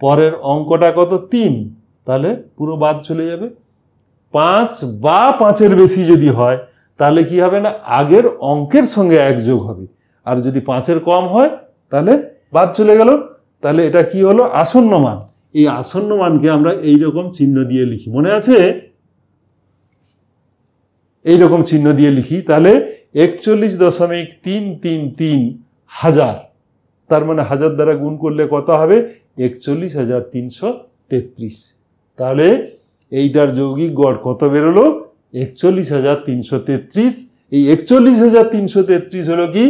পরের অঙ্কটা কত? 3, তাহলে পুরো বাদ চলে যাবে। 5 বা 5-এর বেশি যদি হয় তাহলে কি হবে না, আগের অঙ্কের সঙ্গে 1 যোগ হবে, আর যদি 5-এর কম হয় তাহলে বাদ চলে গেল। তাহলে এটা কি হলো? আসন্ন মান। এই আসন্ন মানকে আমরা এইরকম চিহ্ন দিয়ে লিখি, মনে আছে? এইরকম চিহ্ন দিয়ে লিখি, তাহলে 41.333 হাজার, তার মানে হাজার দ্বারা গুণ করলে কত হবে? 41,333। তাহলে এইটার যৌগিক গড় কত বেরোলো? 41,333। এই 41,333 হলো কি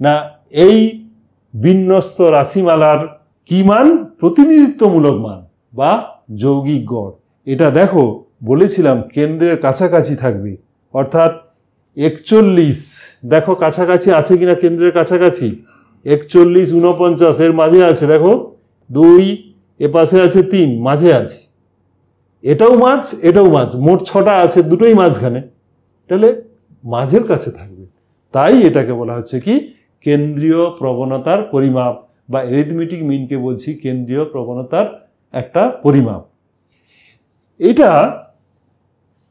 না, এই বিন্যস্ত রাশিমালার কি মান? প্রতিনিধিত্বমূলক মান বা যৌগিক গড়। এটা দেখো বলেছিলাম কেন্দ্রের কাছাকাছি থাকবে, অর্থাৎ 41 দেখো কাছাকাছি আছে কিনা, কেন্দ্রের কাছাকাছি 41, 49 এর মাঝে আছে, দেখো 2 এপাশে আছে, 3 মাঝে আছে, এটাও মাঝ এটাও মাঝ, মোট 6টা আছে, দুটোই মাঝখানে, তাহলে মাঝের কাছে থাকবে। তাই এটাকে বলা হচ্ছে কি কেন্দ্রীয় প্রবণতার পরিমাপ, বা অ্যারিথমেটিক মিনকে বলছি কেন্দ্রীয় প্রবণতার একটা পরিমাপ। এটা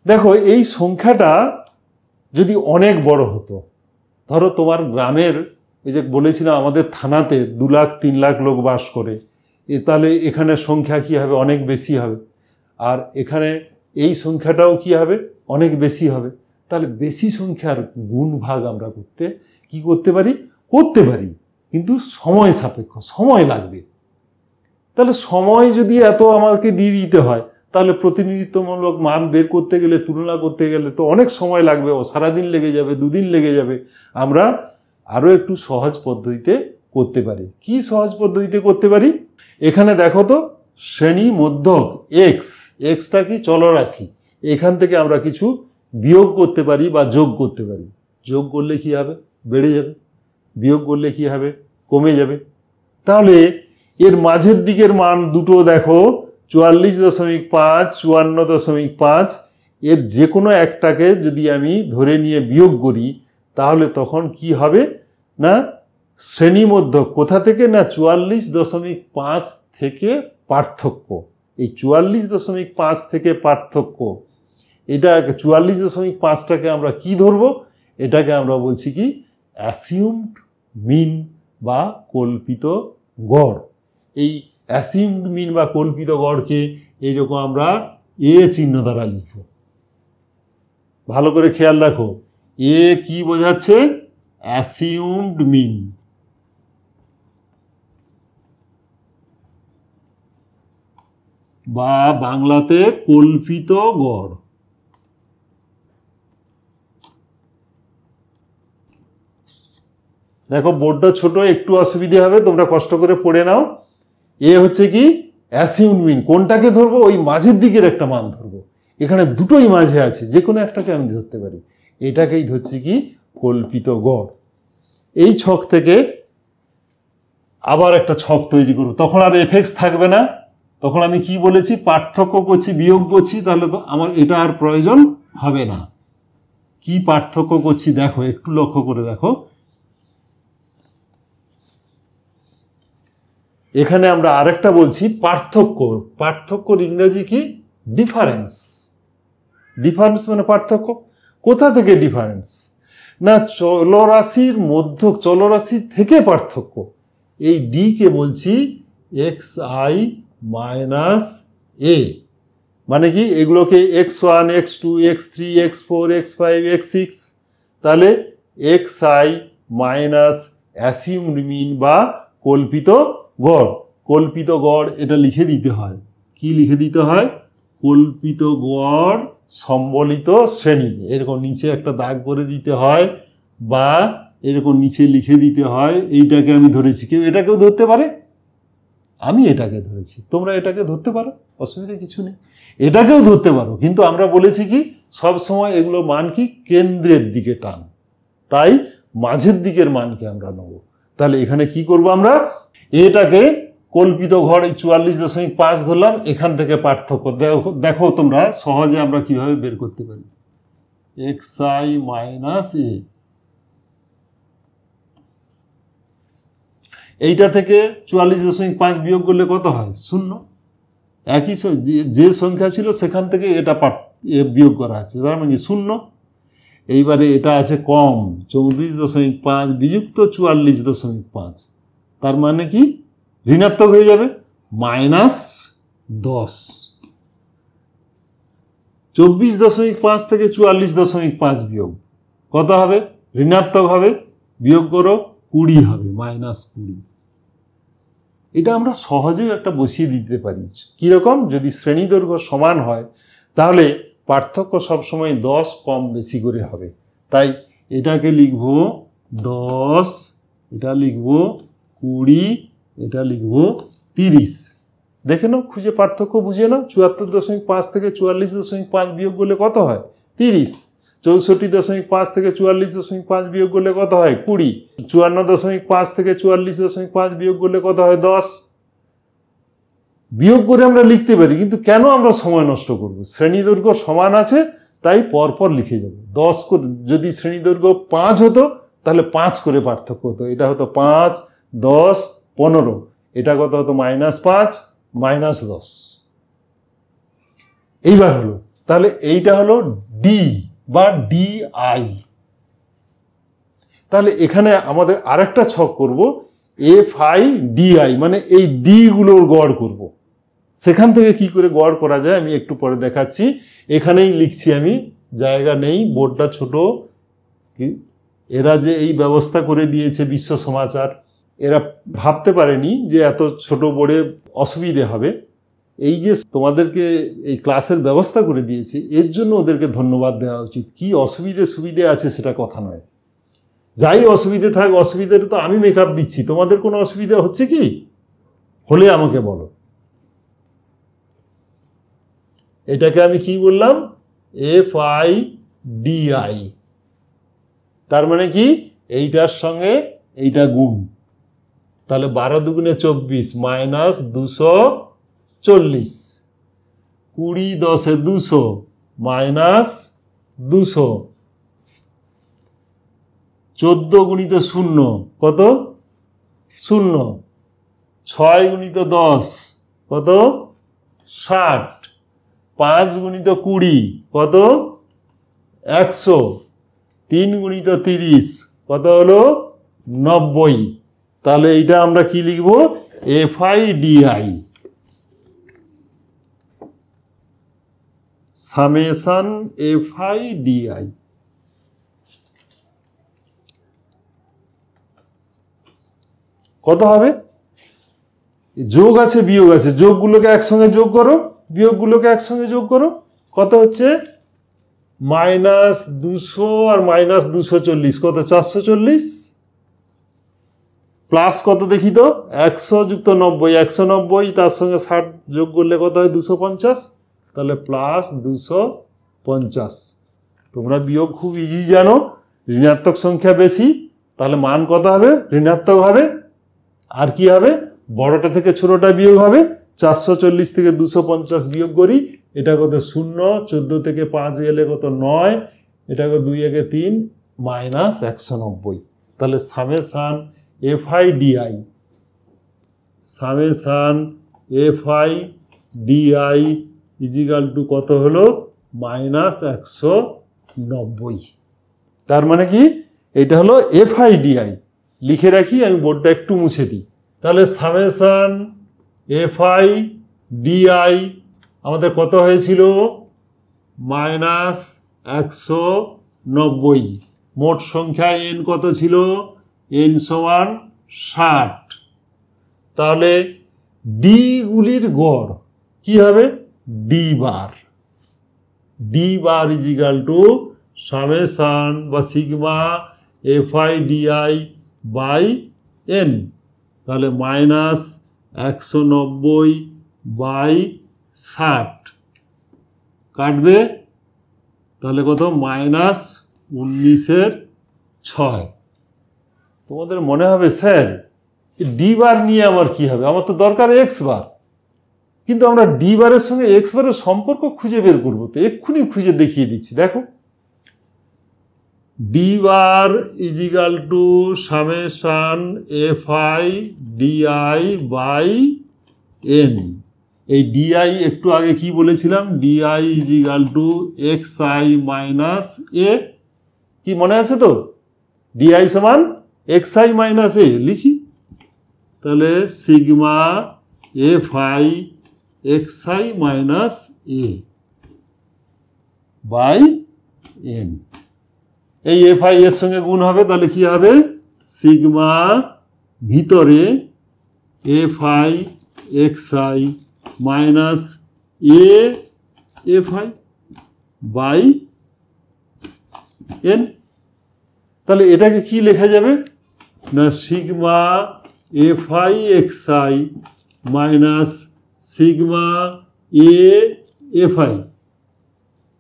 দেখো এই সংখ্যাটা যদি অনেক বড় হতো, ধরো তোমার গ্রামের, এই যে বলেছিলাম আমাদের থানাতে 2 লাখ 3 লাখ লোক বাস করে, তাহলে এখানে সংখ্যা কি হবে? অনেক বেশি হবে। আর এখানে এই সংখ্যাটাও কি হবে? অনেক বেশি হবে। তাহলে বেশি সংখ্যার গুণ ভাগ আমরা করতে পারি, কিন্তু সময় সাপেক্ষ, সময় লাগবে। তাহলে সময় যদি এত আমাকে দিয়ে দিতে হয়, তাহলে প্রতিনিধিত্বমূলক মান বের করতে গেলে, তুলনা করতে গেলে তো অনেক সময় লাগবে, ও সারাদিন লেগে যাবে, 2 দিন লেগে যাবে। আমরা আরো একটু সহজ পদ্ধতিতে করতে পারি। কি সহজ পদ্ধতিতে করতে পারি? এখানে দেখো তো, শ্রেণী মধ্যক এক্সটা কি? চলরাশি। এখান থেকে আমরা কিছু বিয়োগ করতে পারি বা যোগ করতে পারি। যোগ করলে কি হবে? বেড়ে যাবে। বিয়োগ করলে কি হবে? কমে যাবে। তাহলে এর মাঝের দিকের মান দুটো দেখো, 44.5, 54.5, এর যে কোনো একটাকে যদি আমি ধরে নিয়ে বিয়োগ করি, তাহলে তখন কি হবে না, শ্রেণীমধ্যক কোথা থেকে না 44.5 থেকে পার্থক্য। এই 44.5 থেকে পার্থক্য, এটা 44.5টাকে আমরা কি ধরবো? এটাকে আমরা বলছি কি অ্যাসিউমড মিন বা কল্পিত গড়। এই অ্যাসিউমড মিন বা কল্পিত গড়কে এইরকম আমরা এ চিহ্ন দ্বারা লিখব। ভালো করে খেয়াল রাখো, এ কি বোঝাচ্ছে? অ্যাসিউমড মিন। বা বাংলাতে কল্পিত গড়। দেখো বোর্ডটা ছোট, একটু অসুবিধে হবে, তোমরা কষ্ট করে পড়ে নাও। এ হচ্ছে কি অ্যাসিউমড মিন। কোনটাকে ধরবো? ওই মাঝের দিকের একটা মান ধরবো। এখানে দুটোই মাঝে আছে, যে কোনো একটাকে আমি ধরতে পারি। এটাকেই ধরছি কি কল্পিত গড়। এই ছক থেকে আবার একটা ছক তৈরি করব, তখন আর এফএক্স থাকবে না। তখন আমি কি বলেছি? পার্থক্য করছি, বিয়োগ করছি, তাহলে তো আমার এটা আর প্রয়োজন হবে না। কি পার্থক্য করছি দেখো, একটু লক্ষ্য করে দেখো। এখানে আমরা আরেকটা বলছি পার্থক্য। পার্থক্যর ইংরেজি কি? ডিফারেন্স। ডিফারেন্স মানে পার্থক্য। কোথা থেকে ডিফারেন্স? না চলরাশির মধ্যক, চলরাশি থেকে পার্থক্য। এই ডি কে বলছি xi মাইনাস a, মানে কি এগুলোকে x1 x2 x3 x4 x5 x6, তাহলে xi মাইনাস অ্যাসিউমড মিন বা কল্পিত গড়। কল্পিত গড় এটা লিখে দিতে হয়। কি লিখে দিতে হয়? কল্পিত গড় সম্বলিত শ্রেণী। এরকম নিচে একটা দাগ করে দিতে হয়, বা এরকম নিচে লিখে দিতে হয়। এইটাকে আমি ধরেছি, কেউ এটাকেও ধরতে পারে, আমি এটাকে ধরেছি, তোমরা এটাকে ধরতে পারো, অসুবিধা কিছু নেই। এটাকেও ধরতে পারো, কিন্তু আমরা বলেছি কি সব সময় এগুলো মান কি কেন্দ্রের দিকে টান, তাই মাঝের দিকের মানকে আমরা নেব। তাহলে এখানে কি করব আমরা? এটাকে কল্পিত গড় এই 44.5 ধরলাম, এখান থেকে পার্থক্য দেখো তোমরা সহজে আমরা কিভাবে বের করতে পারি। xi মাইনাস a, এইটা থেকে 44.5 বিয়োগ করলে কত হয়? 0। একই যে সংখ্যা ছিল সেখান থেকে এটা বিয়োগ করা আছে, তার মানে 0। এইবারে এটা আছে কম, 34.5 বিযুক্ত 44.5, তার মানে কি ঋণাত্মক হয়ে যাবে, -10। 24.5 থেকে 44.5 বিয়োগ কত হবে? ঋণাত্মক হবে, বিয়োগ করো 20 হবে, -20। এটা আমরা সহজেই একটা বসিয়ে দিতে পারি। কিরকম? যদি শ্রেণী দৈর্ঘ্য সমান হয় তাহলে পার্থক্য সবসময় 10 কম বেশি করে হবে। তাই এটাকে লিখব 10, এটা লিখব 20, এটা লিখব 30। দেখে নাও, খুঁজে পার্থক্য বুঝে নাও। 74.5 থেকে 44.5 বিয়োগ করলে কত হয়? 30। 64.5 থেকে 44.5 বিয়োগ করলে কত হয়? 20। 54.5 থেকে 44.5 বিয়োগ করলে কত হয়? 10। বিয়োগ করে আমরা লিখতে পারি, কিন্তু কেন আমরা সময় নষ্ট করব? শ্রেণী দৈর্ঘ্য সমান আছে তাই পরপর লিখে যাব। 10 করে যদি শ্রেণী দৈর্ঘ্য 5 হতো তাহলে 5 করে পার্থক্য হতো। এটা হতো 5, 10, 15। এটা কত হতো? -5, -10। এইবার হলো, তাহলে এইটা হলো ডি বা ডিআই। তাহলে এখানে আমাদের আরেকটা ছক করব, এফআই ডিআই, মানে এই ডি গুলোর গড় করব। সেখান থেকে কি করে গড় করা যায় আমি একটু পরে দেখাচ্ছি। এখানেই লিখছি আমি, জায়গা নেই, বোর্ডটা ছোট। এরা যে এই ব্যবস্থা করে দিয়েছে বিশ্ব সমাচার, এরা ভাবতে পারেনি যে এত ছোট বোর্ডে অসুবিধে হবে। এই যে তোমাদেরকে এই ক্লাসের ব্যবস্থা করে দিয়েছে, এর জন্য ওদেরকে ধন্যবাদ দেওয়া উচিত। কি সুবিধে আছে সেটা কথা নয়, যাই অসুবিধে থাক, অসুবিধাটা তো আমি মেকআপ দিচ্ছি। তোমাদের কোনো অসুবিধা হচ্ছে কি? হলে আমাকে বলো। এটাকে আমি কি বললাম? FI DI. তার মানে কি? এইটার সঙ্গে এইটা গুণ, তাহলে 12 দুগুণে 24, -240। 20 10 200, -200। 14 গুণিত 0 কত? 0। 6 গুণিত 10 কত? 60। 5 গুণিত 20 কত? 100। 3 গুণিত 30 কত হলো? 90। তাহলে এইটা আমরা কি লিখব? FI DI, summation FI DI. কত হবে? যোগ আছে বিয়োগ আছে, যোগগুলোকে একসঙ্গে যোগ করো, বিয়োগগুলোকে একসঙ্গে যোগ করো। কত হচ্ছে? -200 আর -240 কত? 440। প্লাস কত দেখি তো? 100 যুক্ত 90, 190, তার সঙ্গে 60 যোগ করলে কত হয়? 250। তাহলে +250। তোমরা বিয়োগ খুব ইজি জানো, ঋণাত্মক সংখ্যা বেশি, তাহলে মান কত হবে? ঋণাত্মক হবে। আর কি হবে? বড়টা থেকে ছোটটা বিয়োগ হবে। 440 থেকে 250 বিয়োগ করি, এটা কত? 0। 14 থেকে 5 গেলে কত? 9। এটা কত? 2 একে 3, -190। তাহলে summation FI DI, summation FI DI is equal to কত হলো? -190। তার মানে কি? এটা হলো এফআই ডিআই। লিখে রাখি, আমি বোর্ডটা একটু মুছে দিই। তাহলে সামেশন এফআই ডিআই আমাদের কত হয়েছিল? -190। মোট সংখ্যা n কত ছিল? n সমান 60। তাহলে ডি গুলির গড় কি হবে? D bar. D bar is equal to summation বা sigma FI DI by n। তাহলে -190/60 কাটবে, তাহলে কত? -19/6। তোমাদের মনে হবে স্যার ডি বার নিয়ে আমার কি হবে? আমার তো দরকার এক্স বার। কিন্তু আমরা ডি বারের সঙ্গে এক্স বারের সম্পর্ক খুঁজে বের করবো, তো এক্ষুনি খুঁজে দেখিয়ে দিচ্ছি। দেখো, D bar is equal to summation F I DI by N. এই ডিআই একটু আগে কি বলেছিলাম, DI is equal to X I minus A, কি মনে আছে তো? ডিআই সমান এক্স আই মাইনাস এ লিখি, তাহলে sigma F I X I minus A by N. এই এফ আই এর সঙ্গে গুণ হবে, তাহলে কি হবে? সিগমা ভিতরে F I X I minus A F I by N. তাহলে এটাকে কি লেখা যাবে না, sigma F I X I minus sigma A F I.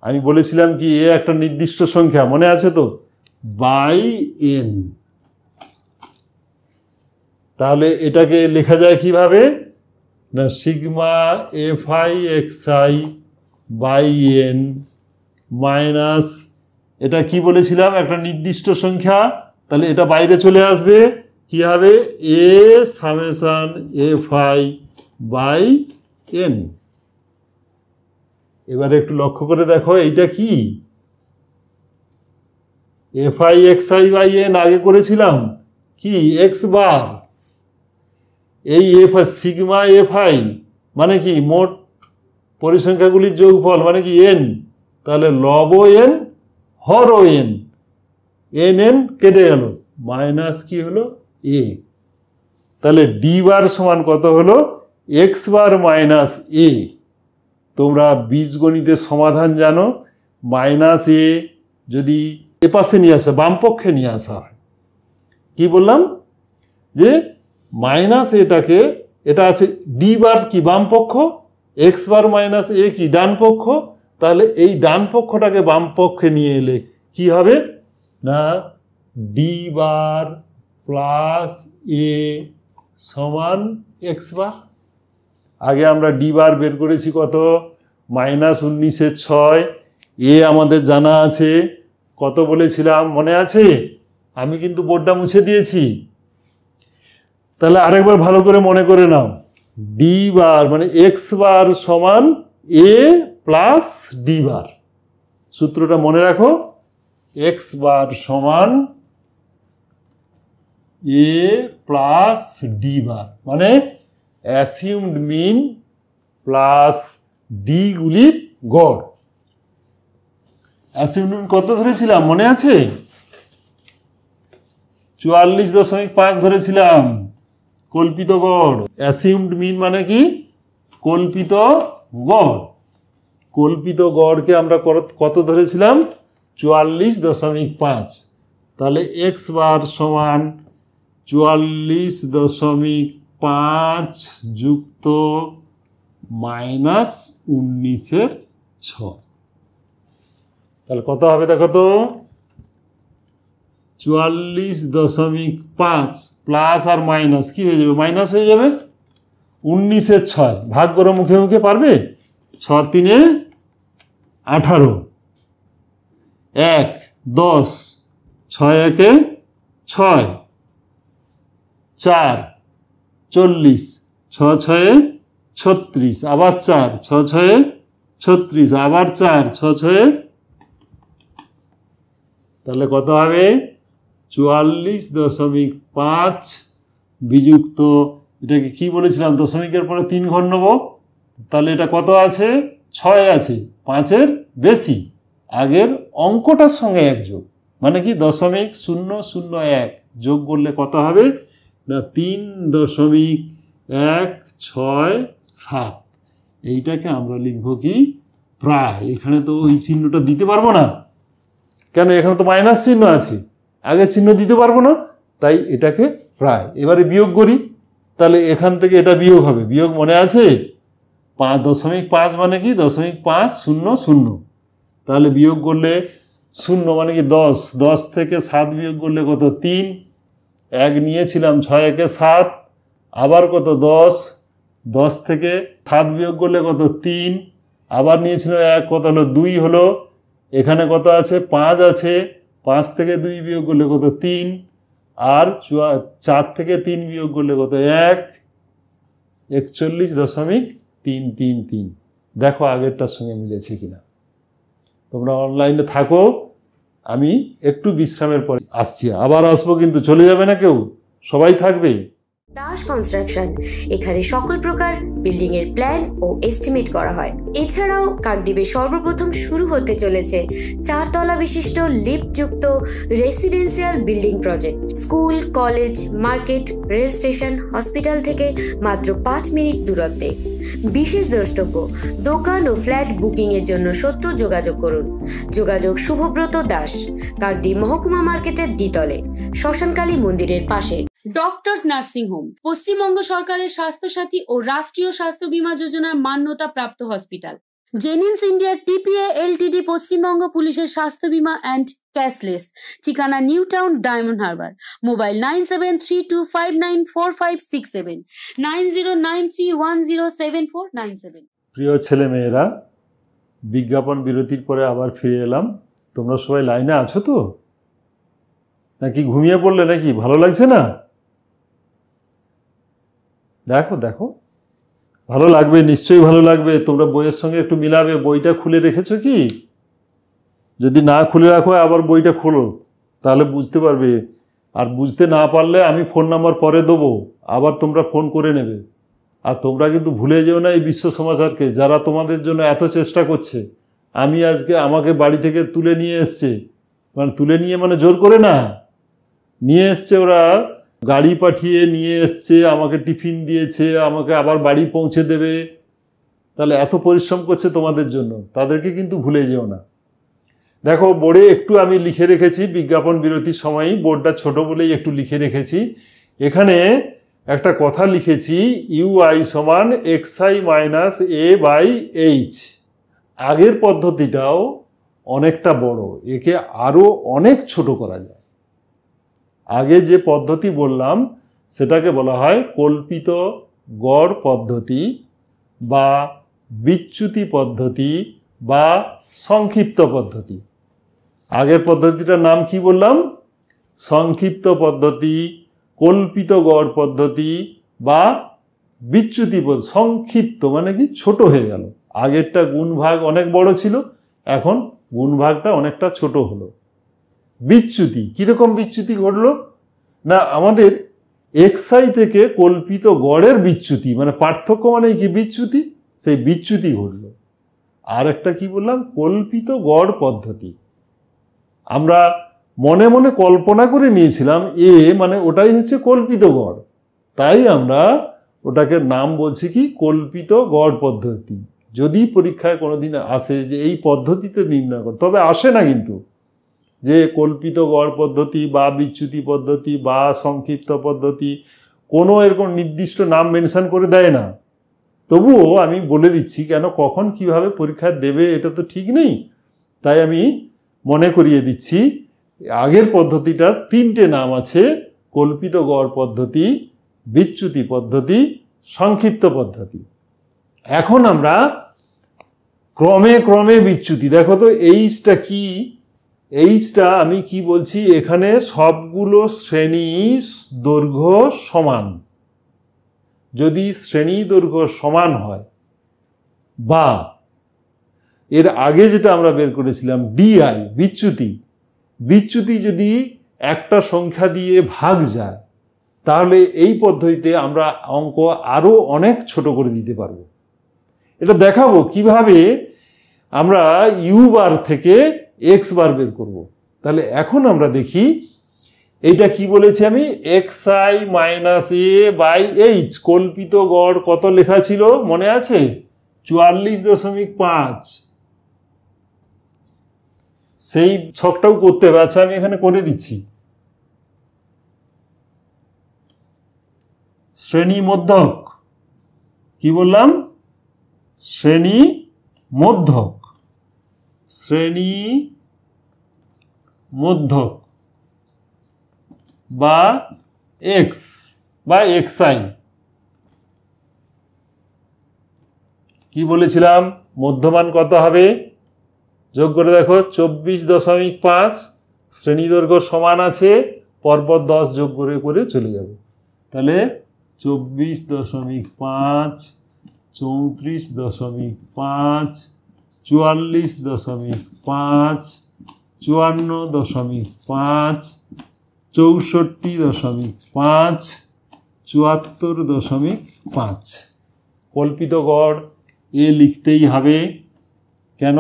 আমি বলেছিলাম কি এ একটা নির্দিষ্ট সংখ্যা, মনে আছে তো? By N. তাহলে এটাকে লেখা যায় কিভাবে না, sigma F I X I by N minus, এটা কি বলেছিলাম একটা নির্দিষ্ট সংখ্যা, তাহলে এটা বাইরে চলে আসবে, কি হবে? A summation F I by N. এবারে একটু লক্ষ্য করে দেখো এইটা কি, F I X I by N আগে করেছিলাম কি এক্স বার, এই এফ সিগমা এফ আই মানে কি মোট পরিসংখ্যাগুলির যোগফল মানে কি এন, তাহলে লব এন হর এন, এন এন কেটে গেল, মাইনাস কি হলো এ। তাহলে ডি বার সমান কত হলো? এক্স বার মাইনাস এ। তোমরা বীজগণিতের সমাধান জানো, মাইনাস এ যদি এপাশে নিয়ে আসা, বাম পক্ষে নিয়ে আসা হয়, কি বললাম যে মাইনাস এটাকে, এটা আছে ডি বার কি বাম পক্ষ, এক্স বার মাইনাস এ কি ডান পক্ষ, তাহলে এই ডান পক্ষটাকে বাম পক্ষে নিয়ে এলে কি হবে না, ডি বার প্লাস এ সমান এক্স বার। আগে আমরা ডি বার বের করেছি কত, -19/6। এ আমাদের জানা আছে কত বলেছিলাম, মনে আছে? আমি কিন্তু বোর্ডটা মুছে দিয়েছি, তাহলে আরেকবার ভালো করে মনে করে নাও, ডি বার মানে এক্স বার সমান এ প্লাস ডি বার। সূত্রটা মনে রাখো, এক্স বার সমান এ প্লাস ডি বার, মানে অ্যাসিউমড মিন প্লাস ডি গুলির গড়। অ্যাসিউমড মিন কত ধরেছিলাম মনে আছে? 44.5 ধরেছিলাম, কল্পিত গড়। অ্যাসিউমড মিন মানে কি? কল্পিত গড়। কল্পিত গড়কে আমরা কত ধরেছিলাম? 44.5। তাহলে এক্স বার সমান 44.5 যুক্ত -19/6। তাহলে কত হবে দেখো তো, 44.5 প্লাস আর মাইনাস কি হয়ে যাবে? মাইনাস হয়ে যাবে। 19/6 ভাগ করে মুখে মুখে পারবে? 6 3 18, 1 10, 6 1 6, 4 40, 6 6 36, আবার 4, 6 6 36, আবার 4, 6 6, তাহলে কত হবে? 44.5 বিযুক্ত, এটাকে কি বলেছিলাম? দশমিকের পরে 3 ঘর নেব, তাহলে এটা কত আছে? 6 আছে, 5-এর বেশি, আগের অঙ্কটার সঙ্গে 1 যোগ, মানে কি 0.001 যোগ করলে কত হবে না 3.167। এইটাকে আমরা লিখব কি? প্রায়। এখানে তো ওই চিহ্নটা দিতে পারবো না, কেন? এখানে তো মাইনাস চিহ্ন আছে, আগের চিহ্ন দিতে পারবো না, তাই এটাকে প্রায়। এবারে বিয়োগ করি, তাহলে এখান থেকে এটা বিয়োগ হবে, বিয়োগ মনে আছে? 5.5 মানে কি 0.500, তাহলে বিয়োগ করলে 0 মানে কি 10, 10 থেকে 7 বিয়োগ করলে কত? 3, 1 নিয়েছিলাম, 6 1 7, আবার কত? 10, 10 থেকে 7 বিয়োগ করলে কত? 3, আবার নিয়েছিলাম 1, কত হলো? 2 হলো, এখানে কত আছে? 5 আছে, 5 থেকে 2 বিয়োগ করলে কত 3, আর 4 থেকে 3 বিয়োগ করলে কত 1, 41.333। দেখো আগেরটার সঙ্গে মিলেছে কিনা। তোমরা অনলাইনে থাকো, আমি একটু বিশ্রামের পরে আসছি, আবার আসবো, কিন্তু চলে যাবে না কেউ, সবাই থাকবে। দাস কনস্ট্রাকশন, এখানে সকল প্রকার বিল্ডিং এর প্ল্যান ও এস্টিমেট করা হয়। এছাড়াও কাকদ্বীপে সর্বপ্রথম শুরু হতে চলেছে 4 তলা বিশিষ্ট লিফটযুক্ত residential building project. School, college, market, rail station, hospital থেকে মাত্র 5 মিনিট দূরত্বে। বিশেষ দ্রষ্টব্য, দোকান ও ফ্ল্যাট বুকিং এর জন্য সত্য যোগাযোগ করুন। যোগাযোগ শুভব্রত দাস, কাকদ্বীপ মহকুমা মার্কেটের দ্বিতলে, শ্মশানকালী মন্দিরের পাশে। ডক্টরস নার্সিং হোম, পশ্চিমবঙ্গ সরকারের স্বাস্থ্যসাথী ও রাষ্ট্রীয় স্বাস্থ্য বীমা যোজনার মান্যতা প্রাপ্ত hospital. Genins India TPA Ltd, Paschimbanga পুলিশের স্বাস্থ্য বীমা অ্যান্ড ক্যাশলেস। ঠিকানা new town, diamond Harbour. Mobile 9732594567, 9093107497। প্রিয় ছেলে মেয়েরা, বিজ্ঞাপন বিরতির পরে আবার ফিরে এলাম। তোমরা সবাই লাইনে আছো তো, নাকি ঘুমিয়ে পড়লে নাকি? ভালো লাগছে না? দেখো দেখো, ভালো লাগবে, নিশ্চয়ই ভালো লাগবে। তোমরা বইয়ের সঙ্গে একটু মিলাবে। বইটা খুলে রেখেছো কি? যদি না খুলে রাখো আবার বইটা খোলো, তাহলে বুঝতে পারবে। আর বুঝতে না পারলে আমি ফোন নাম্বার পরে দেবো, আবার তোমরা ফোন করে নেবে। আর তোমরা কিন্তু ভুলে যেও না এই বিশ্ব সমাচারকে, যারা তোমাদের জন্য এত চেষ্টা করছে। আমি আজকে আমাকে বাড়ি থেকে তুলে নিয়ে এসছে, মানে তুলে নিয়ে মানে জোর করে না, নিয়ে এসছে ওরা, গাড়ি পাঠিয়ে নিয়ে এসছে, আমাকে টিফিন দিয়েছে, আমাকে আবার বাড়ি পৌঁছে দেবে। তাহলে এত পরিশ্রম করছে তোমাদের জন্য, তাদেরকে কিন্তু ভুলে যেও না। দেখো বোর্ডে একটু আমি লিখে রেখেছি, বিজ্ঞাপন বিরতির সময়ই, বোর্ডটা ছোট বলেই একটু লিখে রেখেছি। এখানে একটা কথা লিখেছি, ইউআই সমান xi মাইনাস a/h। আগের পদ্ধতিটাও অনেকটা বড়, একে আরও অনেক ছোট করা যায়। আগে যে পদ্ধতি বললাম সেটাকে বলা হয় কল্পিত গড় পদ্ধতি বা বিচ্যুতি পদ্ধতি বা সংক্ষিপ্ত পদ্ধতি। আগের পদ্ধতিটার নাম কি বললাম? সংক্ষিপ্ত পদ্ধতি, কল্পিত গড় পদ্ধতি বা বিচ্যুতি পদ্ধতি। সংক্ষিপ্ত মানে কি? ছোট হয়ে গেল। আগেরটা গুণভাগ অনেক বড় ছিল, এখন গুণভাগটা অনেকটা ছোট হলো। বিচ্যুতি, কিরকম বিচ্যুতি ঘটলো না, আমাদের xi থেকে কল্পিত গড়ের বিচ্যুতি, মানে পার্থক্য মানে কি? বিচ্যুতি, সেই বিচ্যুতি ঘটলো। আর একটা কি বললাম? কল্পিত গড় পদ্ধতি। আমরা মনে মনে কল্পনা করে নিয়েছিলাম মানে ওটাই হচ্ছে কল্পিত গড়, তাই আমরা ওটাকে নাম বলছি কি? কল্পিত গড় পদ্ধতি। যদি পরীক্ষায় কোনোদিন আসে যে এই পদ্ধতিতে নির্ণয় কর, তবে আসে না কিন্তু যে কল্পিত গড় পদ্ধতি বা বিচ্যুতি পদ্ধতি বা সংক্ষিপ্ত পদ্ধতি, কোনো এরকম নির্দিষ্ট নাম মেনশন করে দেয় না। তবুও আমি বলে দিচ্ছি, কেন কখন কিভাবে পরীক্ষা দেবে এটা তো ঠিক নেই, তাই আমি মনে করিয়ে দিচ্ছি। আগের পদ্ধতিটার 3টে নাম আছে: কল্পিত গড় পদ্ধতি, বিচ্যুতি পদ্ধতি, সংক্ষিপ্ত পদ্ধতি। এখন আমরা ক্রমে ক্রমে বিচ্যুতি, দেখো তো এইচটা কি? এইচটা আমি কি বলছি? এখানে সবগুলো শ্রেণী দৈর্ঘ্য সমান। যদি শ্রেণী দৈর্ঘ্য সমান হয়, বা এর আগে যেটা আমরা বের করেছিলাম ডিআই বিচ্যুতি, বিচ্যুতি যদি একটা সংখ্যা দিয়ে ভাগ যায়, তাহলে এই পদ্ধতিতে আমরা অঙ্ক আরো অনেক ছোট করে দিতে পারবো। এটা দেখাবো কিভাবে আমরা ইউ বার থেকে এক্স বার বের করব। তাহলে এখন আমরা দেখি এইটা কি বলেছি আমি? xi minus a/h। কল্পিত গড় কত লেখা ছিল মনে আছে? 44.5। সেই ছকটাও করতে হবে। আচ্ছা, আমি এখানে করে দিচ্ছি। শ্রেণী মধ্যক, কি বললাম? শ্রেণী মধ্যক, শ্রেণী মধ্যক বা এক্স বা xi। কি বলেছিলাম? মধ্যমান কত হবে? যোগ করে দেখো, 24.5 শ্রেণী দৈর্ঘ্য সমান আছে, পরপর 10 যোগ করে করে চলে যাবে। তাহলে 24.5, 34.5, 44.5, 54.5, 64.5, 74.5। কল্পিত গড় এ লিখতেই হবে। কেন?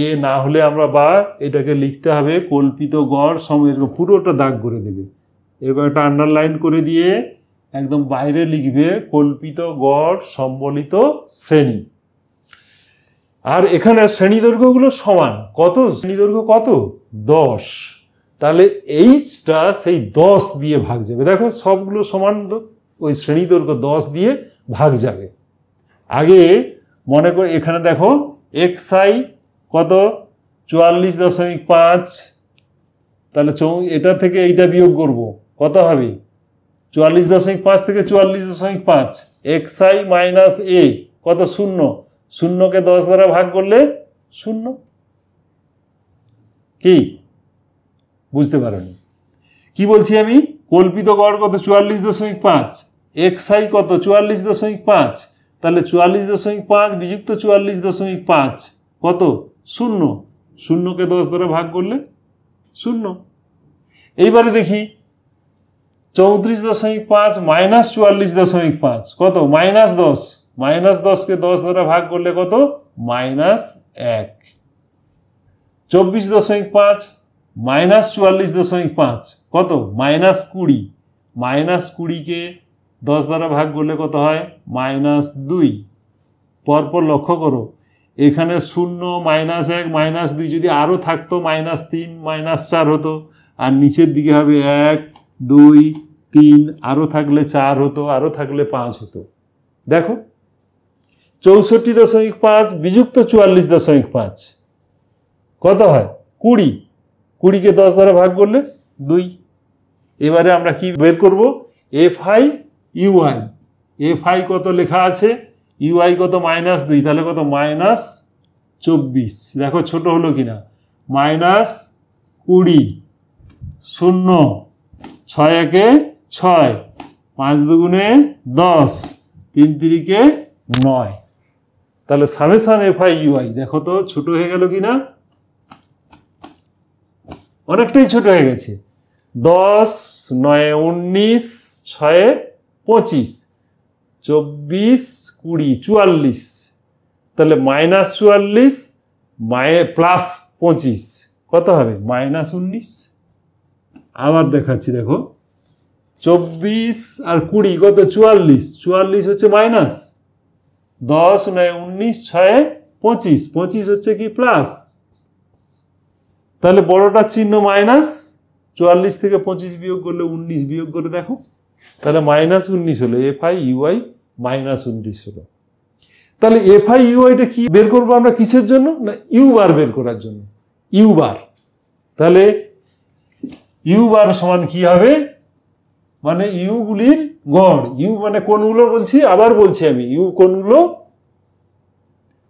এ না হলে আমরা বা এটাকে লিখতে হবে কল্পিত গড় সময়ের পুরোটা দাগ করে দেবে, এরকম একটা আন্ডারলাইন করে দিয়ে একদম বাইরে লিখবে কল্পিত গড় সম্বলিত শ্রেণী। আর এখানে শ্রেণী দৈর্ঘ্যগুলো সমান কত? শ্রেণী দৈর্ঘ্য কত? 10। তাহলে এইচটা সেই 10 দিয়ে ভাগ যাবে। দেখো সবগুলো সমান, ওই শ্রেণী দৈর্ঘ্য 10 দিয়ে ভাগ যাবে। আগে মনে করে এখানে দেখো এক্সআই কত? 44.5। তাহলে এটা থেকে এইটা বিয়োগ করব, কত হবে? 44.5 থেকে 44.5। এক্সআই মাইনাস এ কত? 0। 0কে 10 দ্বারা ভাগ করলে 0। কি বুঝতে পারোনি? কি বলছি আমি? কল্পিত গড় কত? 44.5। এক্সআই কত? 44.5। তাহলে 44.5 বিযুক্ত 44.5 কত? 0। 0কে 10 দ্বারা ভাগ করলে 0। এইবারে দেখি 34.5 মাইনাস 44.5 কত? -10। -10কে 10 দ্বারা ভাগ করলে কত? -1। 24.5 মাইনাস 44.5 কত? -20। -20কে 10 দ্বারা ভাগ করলে কত হয়? -2। পরপর লক্ষ্য করো, এখানে 0, -1, -2 যদি আরও থাকতো -3, -4 হতো, আর নিচের দিকে হবে 1, 2, 3, আরও থাকলে 4 হতো, আরও থাকলে 5 হতো। দেখো 64.5 বিযুক্ত 44.5 কত হয়? 20। 20কে 10 দ্বারা ভাগ করলে 2। এবারে আমরা কি বের করব? FI UI. এফআই কত লেখা আছে? ইউআই কত? -2। তাহলে কত? -24। দেখো ছোট হলো কিনা? -20, 0, 6 একে 6, 5 দুগুণে 10, 3 তিরিকে 9। তাহলে সামেশন এফআই ইউআই দেখো তো ছোট হয়ে গেল কিনা? অনেকটাই ছোট হয়ে গেছে। 10, 9, 19, 6, 25, 24, 20, 44। তাহলে -44 প্লাস 25 কত হবে? -19। আবার দেখাচ্ছি, দেখো 24 আর 20 কত? 44। 44 হচ্ছে মাইনাস, 10, 9, 19, 6, 25, 25 হচ্ছে কি প্লাস। তাহলে বড়টার চিহ্ন মাইনাস, 44 থেকে 25 বিয়োগ করলে 19 বিয়োগ করে দেখো, তাহলে -19 হলো। এফআই ইউআই -19 হলো। তাহলে এফআই ইউআইটা কি বের করবো আমরা? কিসের জন্য? না ইউ বার বের করার জন্য। ইউ বার। তাহলে ইউ বার সমান কি হবে? মানে ইউগুলির গড়। ইউ মানে কোনগুলো বলছি? আবার বলছি আমি, ইউ কোনগুলো?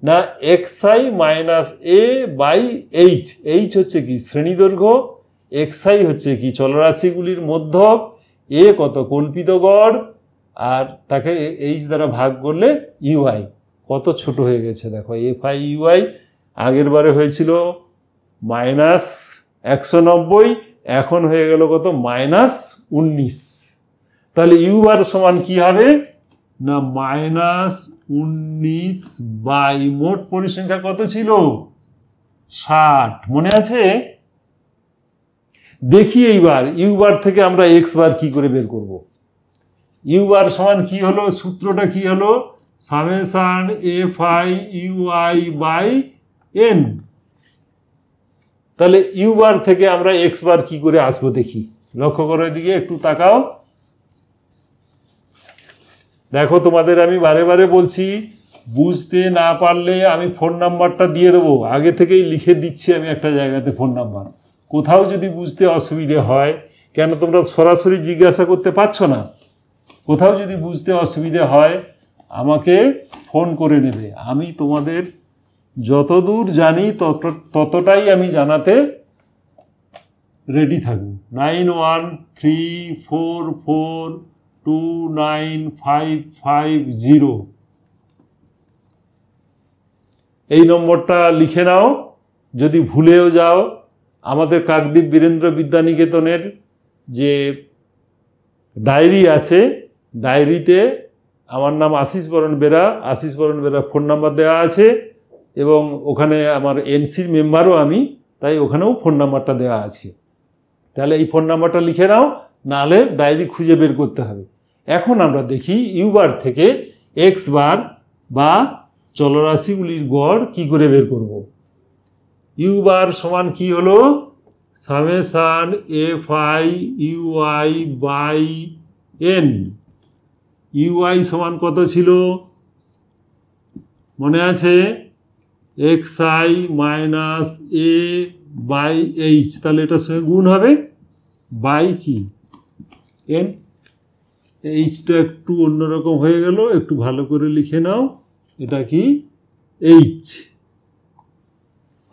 না XI minus A by H. H হচ্ছে কি? শ্রেণী দৈর্ঘ্য। এক্সআই হচ্ছে কি? চলরাশিগুলির মধ্যক। এ কত? কল্পিত গড়। আর তাকে এইচ দ্বারা ভাগ করলে ইউআই। কত ছোট হয়ে গেছে দেখো। এফআই ইউআই আগের বারে হয়েছিল -190, এখন হয়ে গেল কত? -19। তাহলে ইউ বার সমান কি হবে? না -19 বাই মোট পরিসংখ্যা কত ছিল? 60। মনে আছে? দেখি এইবার ইউ বার থেকে আমরা এক্স বার কি করে বের করব। ইউ বার সমান কি হলো? সূত্রটা কি হলো? Summation FI UI by N. তাহলে ইউ বার থেকে আমরা এক্স বার কি করে আসবো দেখি। লক্ষ্য করো এদিকে, একটু তাকাও। দেখো তোমাদের আমি বারে বারে বলছি, বুঝতে না পারলে আমি ফোন নাম্বারটা দিয়ে দেবো, আগে থেকেই লিখে দিচ্ছি আমি একটা জায়গাতে ফোন নাম্বার। কোথাও যদি বুঝতে অসুবিধে হয়, কেন তোমরা সরাসরি জিজ্ঞাসা করতে পারছো না? কোথাও যদি বুঝতে অসুবিধে হয় আমাকে ফোন করে নেবে। আমি তোমাদের যতদূর জানি ততটাই আমি জানাতে রেডি থাকবো। 9134429550 এই নম্বরটা লিখে নাও। যদি ভুলেও যাও, আমাদের কাকদ্বীপ বীরেন্দ্র বিদ্যানিকেতনের যে ডায়েরি আছে, ডায়েরিতে আমার নাম আশিস বরণ বেরা, আশিস বরণ বেরা ফোন নাম্বার দেওয়া আছে, এবং ওখানে আমার এনসির মেম্বারও আমি, তাই ওখানেও ফোন নাম্বারটা দেওয়া আছে। তাহলে এই ফোন নাম্বারটা লিখে নাও, নাহলে ডায়েরি খুঁজে বের করতে হবে। এখন আমরা দেখি ইউ বার থেকে এক্স বার বা চলরাশিগুলির গড় কি করে বের করব। ইউ বার সমান কি হলো? Summation F I U I by N. U I সমান কত ছিল মনে আছে? X I minus A by H. তাহলে এটার সঙ্গে গুণ হবে বাই কি এন। এইচটা একটু অন্যরকম হয়ে গেল, একটু ভালো করে লিখে নাও। এটা কি? এইচ।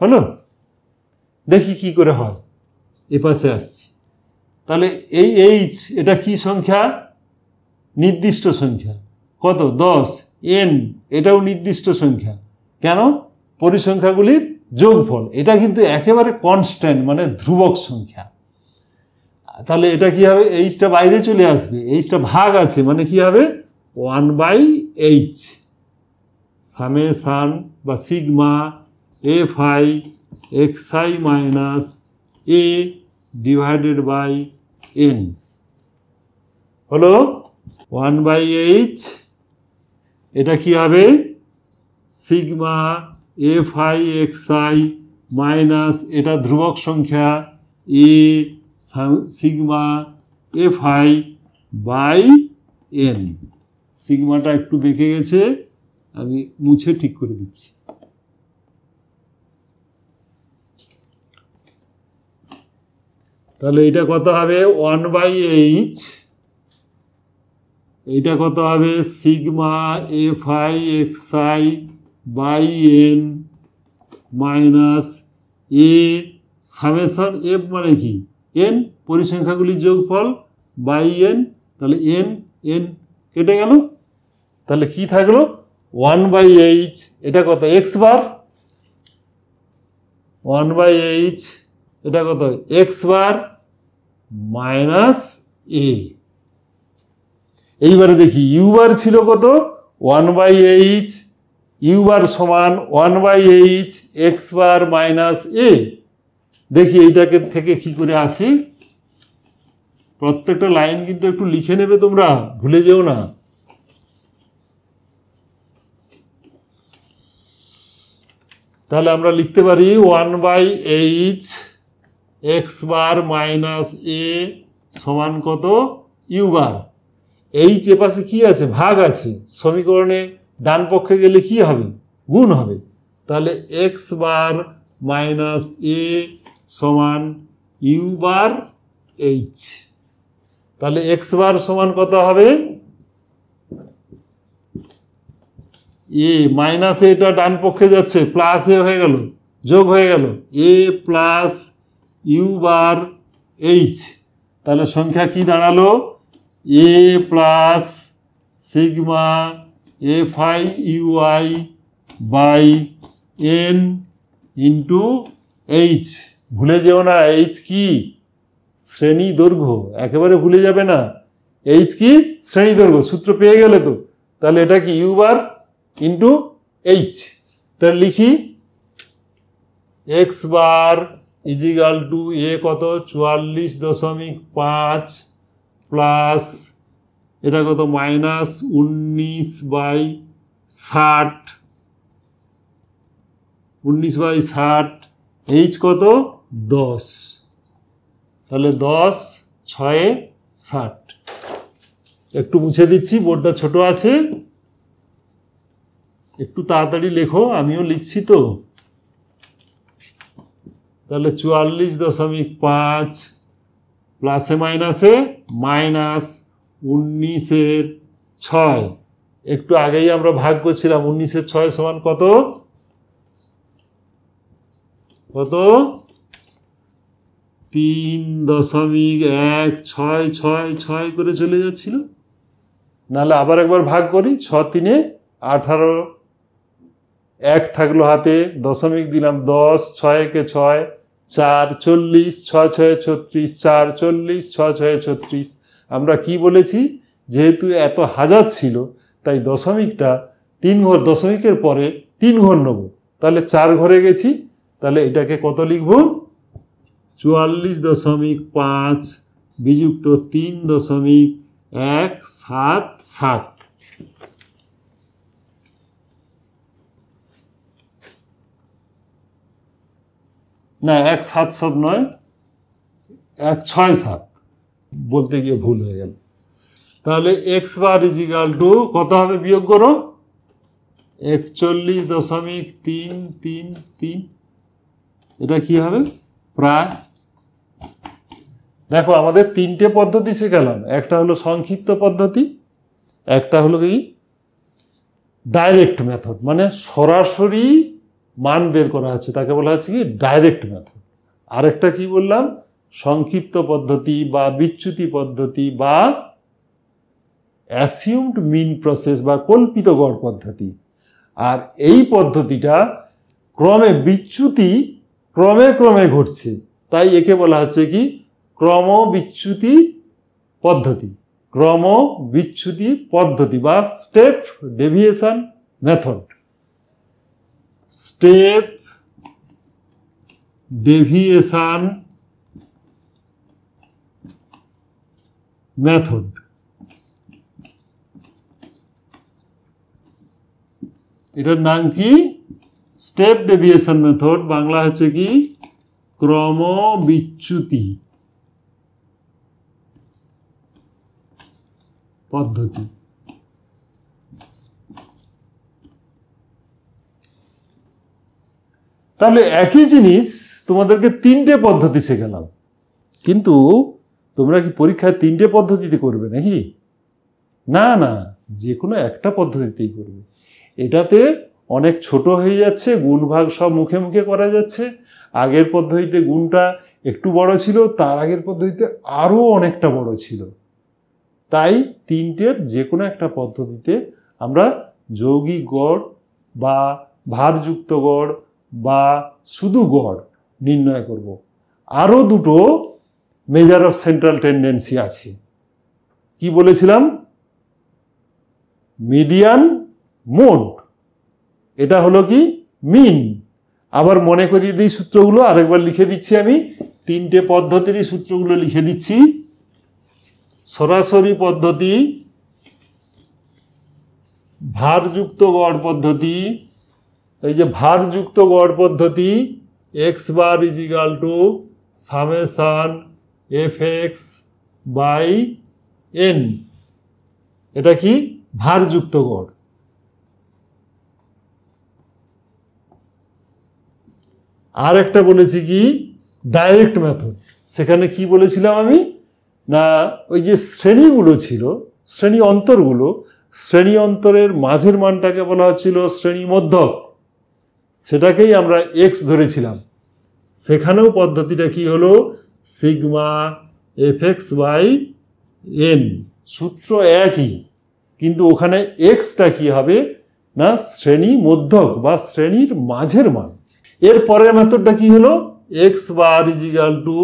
হলো? দেখি কি করে হয়। এপাশে আসছি। তাহলে এই এইচ এটা কি সংখ্যা? নির্দিষ্ট সংখ্যা। কত? 10। এন এটাও নির্দিষ্ট সংখ্যা। কেন? পরিসংখ্যাগুলির যোগফল। এটা কিন্তু একেবারে কনস্ট্যান্ট, মানে ধ্রুবক সংখ্যা। তাহলে এটা কি হবে? এইচটা বাইরে চলে আসবে, এইচটা ভাগ আছে, মানে কি হবে? 1/h সামেশান বা sigma F I X I minus A divided by N. হলো 1/h। এটা কি হবে? Sigma F I X I minus, এটা ধ্রুবক সংখ্যা, A sigma F I by N. সিগমাটা একটু বেঁকে গেছে, আমি মুছে ঠিক করে দিচ্ছি। তাহলে এটা কত হবে? 1/h। এইটা কত হবে? Sigma F I X I by N minus A summation F মানে কি? এন, পরিসংখ্যাগুলির যোগফল, বাই এন। তাহলে এন এন কেটে গেল। তাহলে কি থাকলো? 1/h। এটা কত? X bar. 1/h এটা কত? এক্স বার মাইনাস এ। এইবারে দেখি ইউ বার ছিল কত? 1/h। ইউ বার সমান 1/h এক্স বার মাইনাস এ। দেখি এইটাকে থেকে কি করে আসে। প্রত্যেকটা লাইন কিন্তু একটু লিখে নেবে তোমরা, ভুলে যেও না। তাহলে আমরা লিখতে পারি 1/h এক্স বার মাইনাস এ সমান কত? You bar. এইচ এ পাশে কি আছে? ভাগ আছে। সমীকরণে ডান পক্ষে গেলে কি হবে? গুণ হবে। তাহলে এক্স বার মাইনাস এ সমান ইউ বার এইচ। তাহলে এক্স বার সমান কত হবে? এ মাইনাস এটা ডান পক্ষে যাচ্ছে, প্লাস এ হয়ে গেল, যোগ হয়ে গেল, A plus U bar H. তাহলে সংখ্যা কি দাঁড়ালো? A plus sigma F I U I by N into H. ভুলে যেও না, এইচ কি? শ্রেণী দৈর্ঘ্য। একেবারে ভুলে যাবে না। এইচ কি? শ্রেণী দৈর্ঘ্য। সূত্র পেয়ে গেলে তো। তাহলে এটা কি? U bar into H. তাহলে লিখি X bar is equal to A কত? 44.5 প্লাস এটা কত? মাইনাস 19/60। 19/60। এইচ কত? 10। তাহলে 10 6 60। একটু মুছে দিচ্ছি, বোর্ডটা ছোট আছে, একটু তাড়াতাড়ি লেখো, আমিও লিখছি তো। তাহলে 44.5 প্লাসে মাইনাসে মাইনাস 19/6। একটু আগেই আমরা ভাগ করছিলাম। 19/6 সমান কত? কত? 3.166 করে চলে যাচ্ছিল। নাহলে আবার একবার ভাগ করি, 6 3 18, 1 থাকলো হাতে, দশমিক দিলাম 10, 6 1 6, 4 40, 6 6 36, 4 40, 6 6 36। আমরা কি বলেছি, যেহেতু এত হাজার ছিল তাই দশমিকটা 3 ঘর, দশমিকের পরে 3 ঘর নেব, তাহলে 4 ঘরে গেছি, তাহলে এটাকে কত লিখব, 44.5 বিযুক্ত 3.177। না 177 নয়, 167 বলতে গিয়ে ভুল হয়ে গেল। তাহলে এক্স বার ইজিক্যাল টু কত হবে, বিয়োগ করো, 41.333। এটা কি হবে, প্রায়। দেখো আমাদের 3টে পদ্ধতি শেখালাম, একটা হলো সংক্ষিপ্ত পদ্ধতি, একটা হলো কি ডাইরেক্ট মেথড, মানে সরাসরি মান বের করা হচ্ছে, তাকে বলা হচ্ছে কি ডাইরেক্ট মেথড। আরেকটা কি বললাম, সংক্ষিপ্ত পদ্ধতি বা বিচ্যুতি পদ্ধতি বা অ্যাসিউমড মিন প্রসেস বা কল্পিত গড় পদ্ধতি। আর এই পদ্ধতিটা ক্রমে বিচ্যুতি ক্রমে ক্রমে ঘটছে, তাই একে বলা হচ্ছে কি ক্রম বিচ্যুতি পদ্ধতি, ক্রম বিচ্যুতি পদ্ধতি বা step deviation method, step deviation method. এটার নাম কি, স্টেপ ডেভিয়েশন মেথড, বাংলা হচ্ছে কি ক্রম বিচ্যুতি পদ্ধতি। তাহলে একই জিনিস তোমাদেরকে 3টে পদ্ধতি শেখালাম, কিন্তু তোমরা কি পরীক্ষায় 3টে পদ্ধতিতে করবে নাকি? না না, যে কোনো একটা পদ্ধতিতেই করবে। এটাতে অনেক ছোট হয়ে যাচ্ছে, গুণ ভাগ সব মুখে মুখে করা যাচ্ছে। আগের পদ্ধতিতে গুণটা একটু বড় ছিল, তার আগের পদ্ধতিতে আরও অনেকটা বড় ছিল। তাই 3টের যে কোনো একটা পদ্ধতিতে আমরা যৌগিক গড় বা ভারযুক্ত গড় বা শুধু গড় নির্ণয় করব। আরও দুটো মেজার অফ সেন্ট্রাল টেন্ডেন্সি আছে। কি বলেছিলাম, মিডিয়ান, মোড, এটা হলো কি মিন। আবার মনে করিয়ে দিই সূত্রগুলো, আরেকবার লিখে দিচ্ছি আমি, 3টে পদ্ধতিরই সূত্রগুলো লিখে দিচ্ছি। সরাসরি পদ্ধতি, ভারযুক্ত গড় পদ্ধতি। এই যে ভারযুক্ত গড় পদ্ধতি, X bar is equal to summation F X by N, এটা কি ভারযুক্ত গড়। আর একটা বলেছি কি ডাইরেক্ট মেথড। সেখানে কি বলেছিলাম আমি, না ওই যে শ্রেণীগুলো ছিল, শ্রেণী অন্তরগুলো, শ্রেণী অন্তরের মাঝের মানটাকে বলা হচ্ছিল শ্রেণী মধ্যক, সেটাকেই আমরা এক্স ধরেছিলাম। সেখানেও পদ্ধতিটা কি হলো, sigma F X by N, সূত্র একই, কিন্তু ওখানে এক্সটা কি হবে না শ্রেণী মধ্যক বা শ্রেণীর মাঝের মান। এর পরের মেথডটা কি হলো, X bar is equal to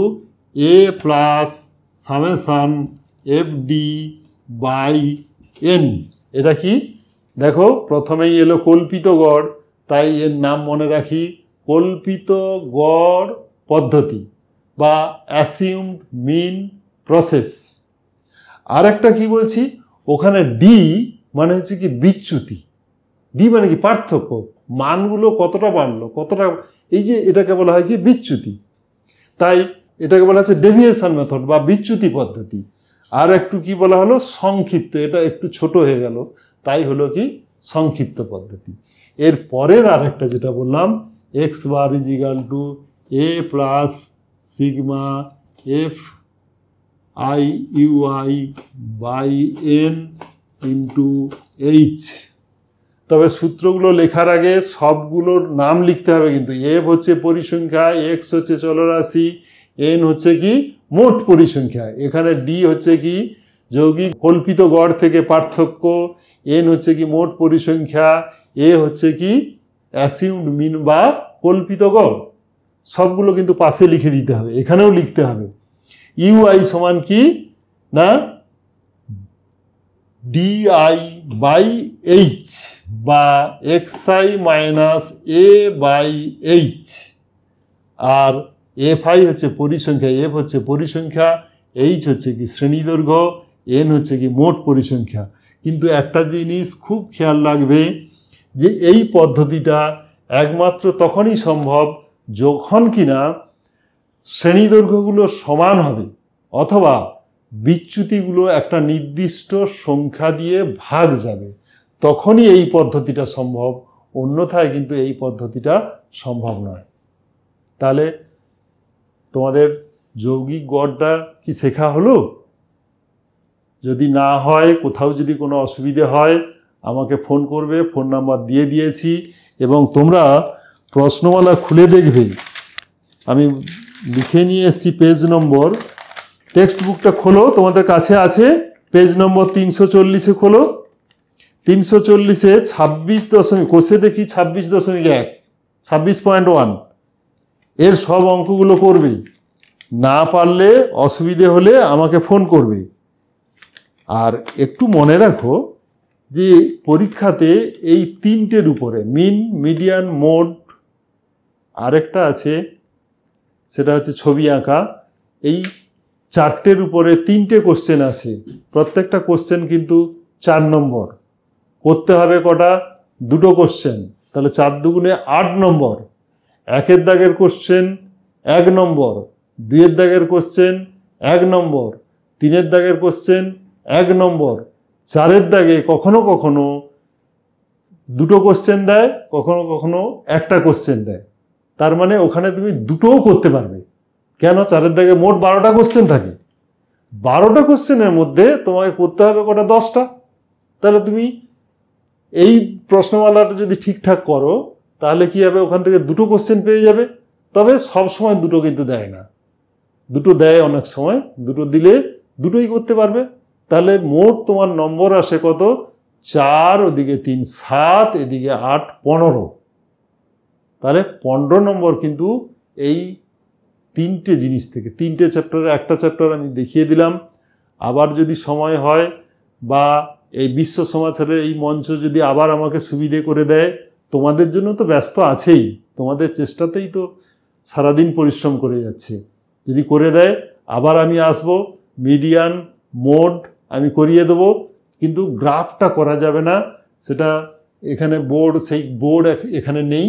A plus summation F D by N. এটা কি দেখো, প্রথমেই এলো কল্পিত গড়, তাই এর নাম মনে রাখি কল্পিত গড় পদ্ধতি বা অ্যাসিউমড মিন প্রসেস। আর একটা কি বলছি, ওখানে ডি মানে হচ্ছে কি বিচ্যুতি, ডি মানে কি পার্থক্য, মানগুলো কতটা বাড়লো কতটা, এই যে এটাকে বলা হয় কি বিচ্যুতি, তাই এটাকে বলা হচ্ছে ডেভিয়েশন মেথড বা বিচ্যুতি পদ্ধতি। আর একটু কি বলা হলো, সংক্ষিপ্ত, এটা একটু ছোট হয়ে গেল, তাই হলো কি সংক্ষিপ্ত পদ্ধতি। এর পরের আর একটা যেটা বললাম, X bar is equal to A plus sigma F I U I by N into H. তবে সূত্রগুলো লেখার আগে সবগুলোর নাম লিখতে হবে কিন্তু। এফ হচ্ছে পরিসংখ্যা, এক্স হচ্ছে চলরাশি, এন হচ্ছে কি মোট পরিসংখ্যা, এখানে ডি হচ্ছে কি যৌগিক কল্পিত গড় থেকে পার্থক্য, এন হচ্ছে কি মোট পরিসংখ্যা, এ হচ্ছে কি অ্যাসিউমড মিন বা কল্পিত গড়। সবগুলো কিন্তু পাশে লিখে দিতে হবে, এখানেও লিখতে হবে। ইউআই সমান কি না ডিআই বাই এইচ বা XI minus A by H, আর এফ আই হচ্ছে পরিসংখ্যা, এফ হচ্ছে পরিসংখ্যা, এইচ হচ্ছে কি শ্রেণীদৈর্ঘ্য, এন হচ্ছে কি মোট পরিসংখ্যা। কিন্তু একটা জিনিস খুব খেয়াল রাখবে যে এই পদ্ধতিটা একমাত্র তখনই সম্ভব যখন কিনা শ্রেণীদৈর্ঘ্যগুলো সমান হবে অথবা বিচ্যুতিগুলো একটা নির্দিষ্ট সংখ্যা দিয়ে ভাগ যাবে, তখনই এই পদ্ধতিটা সম্ভব, অন্যথায় কিন্তু এই পদ্ধতিটা সম্ভব নয়। তাহলে তোমাদের যৌগিক গড়টা কি শেখা হলো? যদি না হয়, কোথাও যদি কোনো অসুবিধে হয় আমাকে ফোন করবে, ফোন নাম্বার দিয়ে দিয়েছি, এবং তোমরা প্রশ্নমালা খুলে দেখবে, আমি লিখে নিয়ে এসেছি পেজ নম্বর, টেক্সট বুকটা খোলো, তোমাদের কাছে আছে, পেজ নম্বর 340-এ খোলো। 340-এ 26 কোষে দেখি 26.1 26.1 এর সব অঙ্কগুলো করবে। না পারলে অসুবিধে হলে আমাকে ফোন করবে। আর একটু মনে রাখো যে পরীক্ষাতে এই তিনটের উপরে মিন, মিডিয়ান, মোড, আরেকটা আছে সেটা হচ্ছে ছবি আঁকা, এই চারটের উপরে তিনটে কোশ্চেন আছে। প্রত্যেকটা কোশ্চেন কিন্তু 4 নম্বর। করতে হবে কটা? 2টো কোশ্চেন, তাহলে 4 দুগুণে 8 নম্বর। 1-এর দাগের কোশ্চেন 1 নম্বর, 2-এর দাগের কোশ্চেন 1 নম্বর, 3-এর দাগের কোশ্চেন 1 নম্বর, 4-এর দাগে কখনো কখনো 2টো কোশ্চেন দেয়, কখনো কখনো একটা কোশ্চেন দেয়। তার মানে ওখানে তুমি 2টোও করতে পারবে। কেন? 4-এর দাগে মোট 12টা কোশ্চেন থাকে, 12টা কোশ্চেনের মধ্যে তোমাকে করতে হবে কটা? 10টা। তাহলে তুমি এই প্রশ্নমালাটা যদি ঠিকঠাক করো তাহলে কি হবে, ওখান থেকে 2টো কোশ্চেন পেয়ে যাবে। তবে সব সময় 2টো কিন্তু দেয় না, 2টো দেয় অনেক সময়, 2টো দিলে 2টোই করতে পারবে। তাহলে মোট তোমার নম্বর আসে কত? 4, ওদিকে 3 7, এদিকে 8 15। তাহলে 15 নম্বর কিন্তু এই তিনটে জিনিস থেকে, 3টে চ্যাপ্টারে, একটা চ্যাপ্টার আমি দেখিয়ে দিলাম। আবার যদি সময় হয় বা এই বিশ্ব সমাচারের এই মঞ্চ যদি আবার আমাকে সুবিধে করে দেয়, তোমাদের জন্য তো ব্যস্ত আছেই, তোমাদের চেষ্টাতেই তো সারাদিন পরিশ্রম করে যাচ্ছে, যদি করে দেয় আবার আমি আসব, মিডিয়ান, মোড আমি করিয়ে দেবো। কিন্তু গ্রাফটা করা যাবে না, সেটা এখানে বোর্ড, সেই বোর্ড এখানে নেই।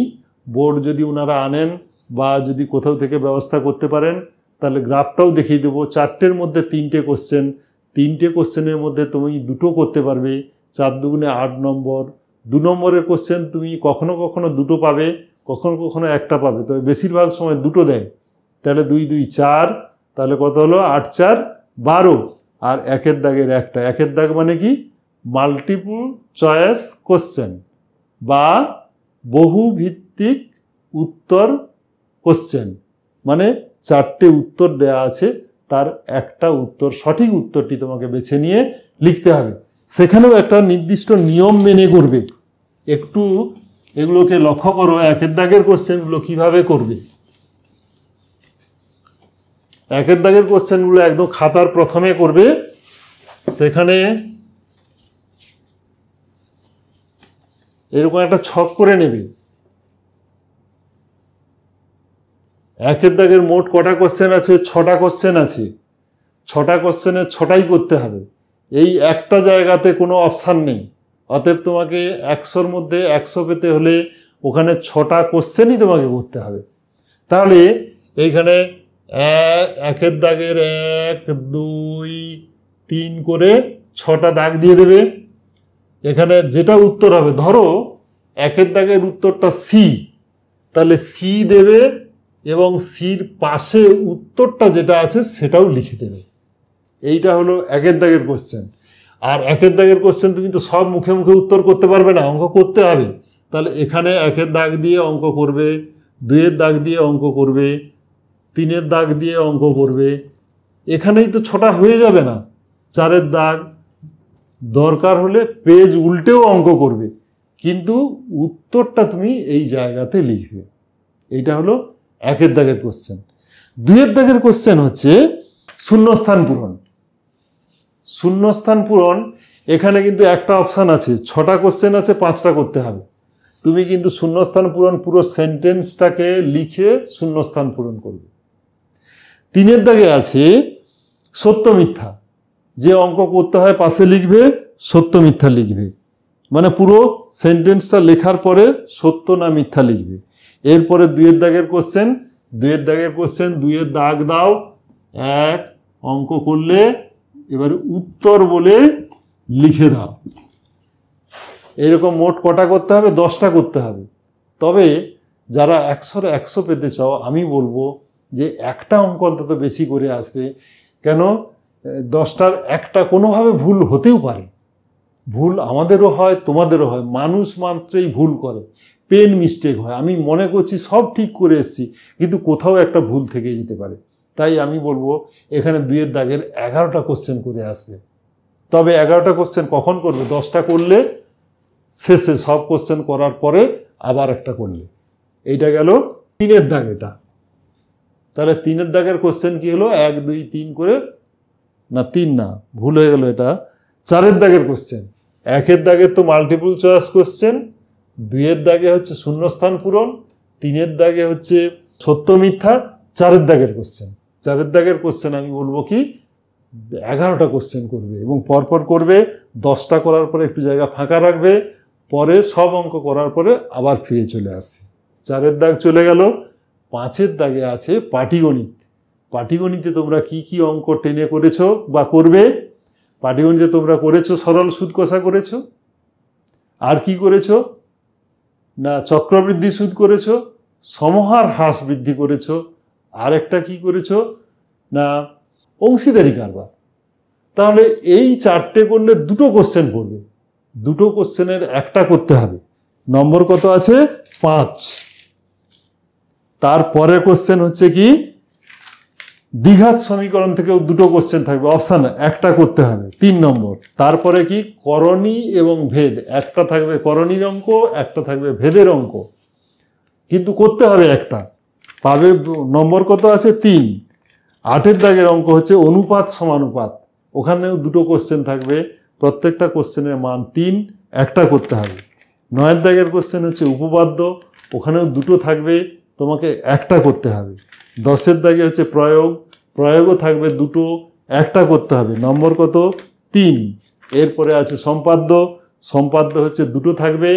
বোর্ড যদি ওনারা আনেন বা যদি কোথাও থেকে ব্যবস্থা করতে পারেন তাহলে গ্রাফটাও দেখিয়ে দেবো। 4টের মধ্যে 3টে কোশ্চেন, 3টে কোশ্চেনের মধ্যে তুমি 2টো করতে পারবে, 4 দুগুণে 8 নম্বর। 2 নম্বরের কোশ্চেন তুমি কখনো কখনো 2টো পাবে, কখনো কখনো একটা পাবে, তবে বেশিরভাগ সময় 2টো দেয়। তাহলে 2 2 4, তাহলে কত হলো? 8 4 12। আর 1-এর দাগের একটা, 1-এর দাগ মানে কি? মাল্টিপল চয়েস কোশ্চেন বা বহুভিত্তিক উত্তর কোশ্চেন, মানে 4টে উত্তর দেয়া আছে, তার একটা উত্তর, সঠিক উত্তরটি তোমাকে বেছে নিয়ে লিখতে হবে। সেখানেও একটা নির্দিষ্ট নিয়ম মেনে করবে। একটু এগুলোকে লক্ষ্য করো, 1-এর দাগের কোশ্চেনগুলো কিভাবে করবে। 1-এর দাগের কোশ্চেনগুলো একদম খাতার প্রথমে করবে। সেখানে এরকম একটা ছক করে নেবে। 1-এর দাগের মোট কটা কোশ্চেন আছে? 6টা কোশ্চেন আছে। 6টা কোশ্চেনে 6টাই করতে হবে। এই একটা জায়গাতে কোনো অপশান নেই। অতএব তোমাকে 100-র মধ্যে 100 পেতে হলে ওখানে 6টা কোশ্চেনই তোমাকে করতে হবে। তাহলে এইখানে 1-এর দাগের 1 2 3 করে 6টা দাগ দিয়ে দেবে। এখানে যেটা উত্তর হবে, ধরো 1-এর দাগের উত্তরটা সি, তাহলে সি দেবে এবং সির পাশে উত্তরটা যেটা আছে সেটাও লিখে দেবে। এইটা হলো 1-এর দাগের কোশ্চেন। আর 1-এর দাগের কোশ্চেন তুমি তো সব মুখে মুখে উত্তর করতে পারবে না, অঙ্ক করতে হবে। তাহলে এখানে 1-এর দাগ দিয়ে অঙ্ক করবে, 2-এর দাগ দিয়ে অঙ্ক করবে, 3-এর দাগ দিয়ে অঙ্ক করবে। এখানেই তো 6টা হয়ে যাবে না, 4-এর দাগ, দরকার হলে পেজ উল্টেও অঙ্ক করবে, কিন্তু উত্তরটা তুমি এই জায়গাতে লিখবে। এইটা হলো 1-এর দাগের কোশ্চেন। 2-এর দাগের কোশ্চেন হচ্ছে শূন্যস্থান পূরণ। শূন্যস্থান পূরণ, এখানে কিন্তু একটা অপশান আছে, 6টা কোশ্চেন আছে, 5টা করতে হবে। তুমি কিন্তু শূন্যস্থান পূরণ পুরো সেন্টেন্সটাকে লিখে শূন্যস্থান পূরণ করবে। 3-এর দাগে আছে সত্য মিথ্যা, যে অঙ্ক করতে হয় পাশে লিখবে, সত্য মিথ্যা লিখবে, মানে পুরো সেন্টেন্সটা লেখার পরে সত্য না মিথ্যা লিখবে। এরপরে 2-এর দাগের কোশ্চেন, 2-এর দাগের কোশ্চেন, 2-এর দাগ দাও, 1 অঙ্ক করলে এবারে উত্তর বলে লিখে দাও। এরকম মোট কটা করতে হবে? 10টা করতে হবে। তবে যারা 100-এর 100 পেতে চাও, আমি বলবো যে একটা অঙ্ক অন্তত বেশি করে আসবে। কেন? 10টার একটা কোনোভাবে ভুল হতেও পারে, ভুল আমাদেরও হয়, তোমাদেরও হয়, মানুষ মাত্রই ভুল করে, পেন মিস্টেক হয়। আমি মনে করছি সব ঠিক করে এসেছি, কিন্তু কোথাও একটা ভুল থেকে যেতে পারে। তাই আমি বলবো এখানে 2-এর দাগের 11টা কোশ্চেন করে আসবে। তবে 11টা কোশ্চেন কখন করবে? 10টা করলে শেষে, সব কোশ্চেন করার পরে আবার একটা করলে। এইটা গেল 3-এর দাগ। এটা তাহলে 3-এর দাগের কোশ্চেন কি হলো? 1 2 3 করে, না 3 না, ভুল হয়ে গেল, এটা 4-এর দাগের কোশ্চেন। 1-এর দাগে তো মাল্টিপল চয়েস কোশ্চেন, 2-এর দাগে হচ্ছে শূন্যস্থান পূরণ, 3-এর দাগে হচ্ছে সত্য মিথ্যা, 4-এর দাগের কোশ্চেন। 4-এর দাগের কোশ্চেন আমি বলবো কি 11টা কোশ্চেন করবে, এবং পরপর করবে। 10টা করার পরে একটু জায়গা ফাঁকা রাখবে, পরে সব অঙ্ক করার পরে আবার ফিরে চলে আসবে। 4-এর দাগ চলে গেল। 5-এর দাগে আছে পাটিগণিত। পাটিগণিতে তোমরা কি কি অঙ্ক টেনে করেছো বা করবে? পাটিগণিতে তোমরা করেছো সরল সুদ কষা করেছো, আর কি করেছো না চক্রবৃদ্ধি সুদ করেছো, সমহার হ্রাস বৃদ্ধি করেছো, আর একটা কি করেছো না অংশীদারি কারবার। তাহলে এই 4টে করলে 2টো কোশ্চেন পড়বে, 2টো কোশ্চেনের একটা করতে হবে। নম্বর কত আছে? 5। তারপরে কোশ্চেন হচ্ছে কি দ্বিঘাত সমীকরণ থেকেও 2টো কোশ্চেন থাকবে, অপশান একটা করতে হবে, 3 নম্বর। তারপরে কি করণী এবং ভেদ, একটা থাকবে করণীর অঙ্ক, একটা থাকবে ভেদের অঙ্ক, কিন্তু করতে হবে একটা। পাবে নম্বর কত আছে? 3। 8-এর দাগের অঙ্ক হচ্ছে অনুপাত সমানুপাত, ওখানেও 2টো কোশ্চেন থাকবে, প্রত্যেকটা কোশ্চেনের মান 3, একটা করতে হবে। 9-এর দাগের কোশ্চেন হচ্ছে উপপাদ্য, ওখানেও 2টো থাকবে, তোমাকে একটা করতে হবে। 10-এর দাগে হচ্ছে প্রয়োগ, প্রয়োগও থাকবে 2টো, একটা করতে হবে, নম্বর কত? 3। এরপরে আছে সম্পাদ্য, সম্পাদ্য হচ্ছে 2টো থাকবে,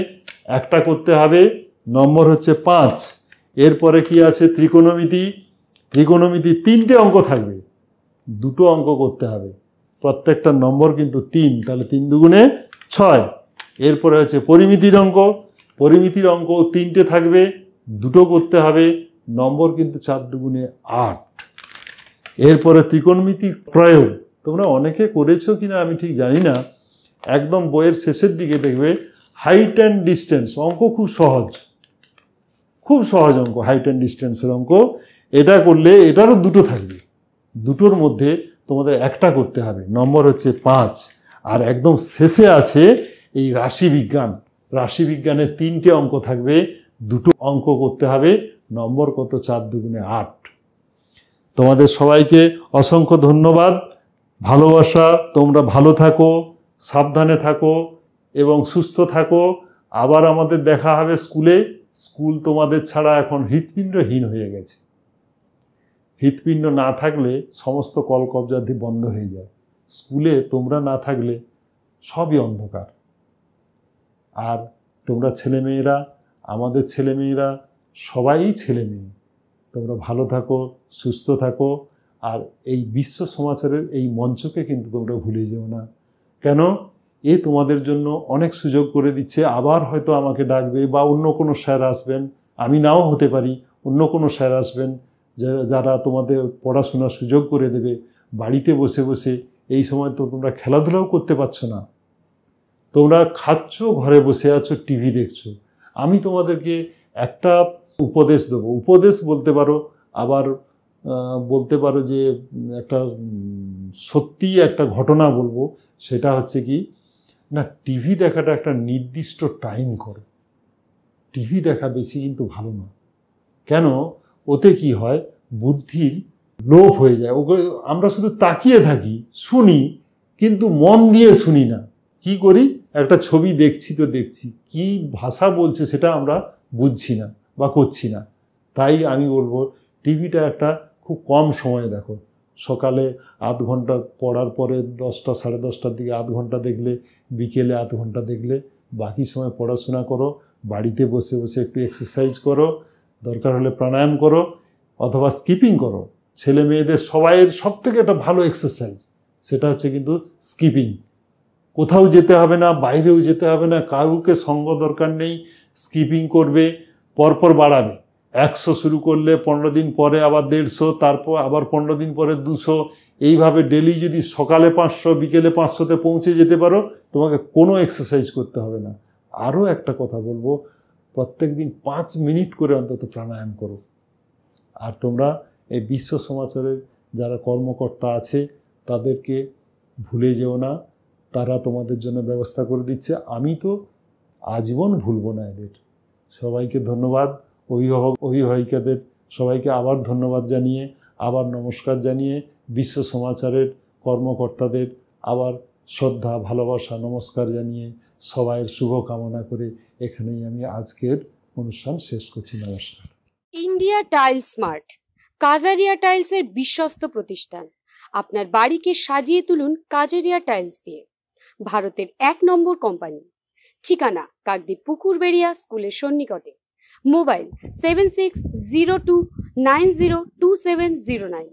একটা করতে হবে, নম্বর হচ্ছে 5। এরপরে কি আছে? ত্রিকোণমিতি, ত্রিকোণমিতি 3টে অঙ্ক থাকবে, 2টো অঙ্ক করতে হবে, প্রত্যেকটা নম্বর কিন্তু 3, তাহলে 3 দুগুণে 6। এরপরে হচ্ছে পরিমিতির অঙ্ক, পরিমিতির অঙ্ক 3টে থাকবে, 2টো করতে হবে, নম্বর কিন্তু 4 দুগুণে 8। এরপরে ত্রিকোণমিতির প্রয়োগ, তোমরা অনেকে করেছো কিনা আমি ঠিক জানি না, একদম বইয়ের শেষের দিকে দেখবে হাইট অ্যান্ড ডিস্টেন্স অঙ্ক, খুব সহজ, খুব সহজ অঙ্ক, হাইট অ্যান্ড ডিস্টেন্সের অঙ্ক। এটা করলে এটারও 2টো থাকবে, 2টোর মধ্যে তোমাদের একটা করতে হবে, নম্বর হচ্ছে 5। আর একদম শেষে আছে এই রাশিবিজ্ঞান, রাশিবিজ্ঞানের 3টে অঙ্ক থাকবে, 2টো অঙ্ক করতে হবে, নম্বর কত? 4 দুগুণে 8। তোমাদের সবাইকে অসংখ্য ধন্যবাদ, ভালোবাসা। তোমরা ভালো থাকো, সাবধানে থাকো এবং সুস্থ থাকো। আবার আমাদের দেখা হবে স্কুলে। স্কুল তোমাদের ছাড়া এখন হৃৎপিণ্ডহীন হয়ে গেছে। হৃৎপিণ্ড না থাকলে সমস্ত কলকবজাদি বন্ধ হয়ে যায়। স্কুলে তোমরা না থাকলে সবই অন্ধকার। আর তোমরা ছেলেমেয়েরা, আমাদের ছেলেমেয়েরা সবাই ছেলে মেয়ে, তোমরা ভালো থাকো, সুস্থ থাকো। আর এই বিশ্ব সমাচারের এই মঞ্চকে কিন্তু তোমরা ভুলে যেও না। কেন? এ তোমাদের জন্য অনেক সুযোগ করে দিচ্ছে। আবার হয়তো আমাকে ডাকবে বা অন্য কোনো স্যার আসবেন, আমি নাও হতে পারি, অন্য কোনো স্যার আসবেন যারা তোমাদের পড়াশোনার সুযোগ করে দেবে। বাড়িতে বসে বসে এই সময় তো তোমরা খেলাধুলাও করতে পারছো না, তোমরা খাচ্ছ, ঘরে বসে আছো, টিভি দেখছো। আমি তোমাদেরকে একটা উপদেশ দেবো, উপদেশ বলতে পারো, আবার বলতে পারো যে একটা সত্যিই একটা ঘটনা বলবো, সেটা হচ্ছে কি না, টিভি দেখাটা একটা নির্দিষ্ট টাইম করো। টিভি দেখা বেশি কিন্তু ভালো না। কেন? ওতে কি হয়, বুদ্ধির লোপ হয়ে যায়। ওকে আমরা শুধু তাকিয়ে থাকি, শুনি, কিন্তু মন দিয়ে শুনি না। কি করি, একটা ছবি দেখছি তো দেখছি, কি ভাষা বলছে সেটা আমরা বুঝছি না বা করছি না। তাই আমি বলবো টিভিটা একটা খুব কম সময়ে দেখো। সকালে আধ ঘন্টা পড়ার পরে 10টা সাড়ে 10টার দিকে আধ ঘন্টা দেখলে, বিকেলে আধ ঘন্টা দেখলে, বাকি সময় পড়াশোনা করো, বাড়িতে বসে বসে একটু এক্সারসাইজ করো, দরকার হলে প্রাণায়াম করো অথবা স্কিপিং করো। ছেলে মেয়েদের সবাইয়ের সব থেকে একটা ভালো এক্সারসাইজ সেটা হচ্ছে কিন্তু স্কিপিং। কোথাও যেতে হবে না, বাইরেও যেতে হবে না, কাউকে সঙ্গ দরকার নেই, স্কিপিং করবে, পরপর বাড়াবে। 100 শুরু করলে 15 দিন পরে আবার 150, তারপর আবার 15 দিন পরে 200, এইভাবে ডেলি যদি সকালে 500 বিকেলে 500-তে পৌঁছে যেতে পারো, তোমাকে কোনো এক্সারসাইজ করতে হবে না। আরও একটা কথা বলবো, প্রত্যেক দিন 5 মিনিট করে অন্তত প্রাণায়াম করো। আর তোমরা এই বিশ্ব সমাচারের যারা কর্মকর্তা আছে তাদেরকে ভুলে যেও না, তারা তোমাদের জন্য ব্যবস্থা করে দিচ্ছে। আমি তো আজীবন ভুলবো না এদের। সবাইকে ধন্যবাদ। অভিভাবক অভিভাবিকাদের সবাইকে আবার ধন্যবাদ জানিয়ে, আবার নমস্কার জানিয়ে, বিশ্ব সমাচারের কর্মকর্তাদের আবার শ্রদ্ধা ভালোবাসা নমস্কার জানিয়ে, সবাইয়ের শুভ কামনা করে এখানেই আমি আজকের অনুষ্ঠান শেষ করছি। নমস্কার। ইন্ডিয়া টাইল স্মার্ট, কাজারিয়া টাইলসের বিশ্বস্ত প্রতিষ্ঠান। আপনার বাড়িকে সাজিয়ে তুলুন কাজারিয়া টাইলস দিয়ে। ভারতের 1 নম্বর কোম্পানি। ঠিকানা কাকদ্বীপ পুকুরবেড়িয়া স্কুলের সন্নিকটে। মোবাইল 7602902709,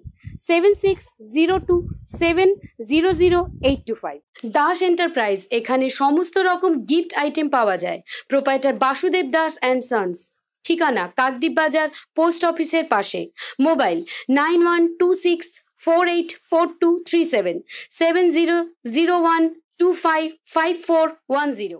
7602700825। দাস এন্টারপ্রাইজ, এখানে সমস্ত রকম গিফট আইটেম পাওয়া যায়। Proprietor Basudeb Das and sons. ঠিকানা কাকদ্বীপ বাজার পোস্ট অফিসের পাশে। মোবাইল 9126484237, 7001255410।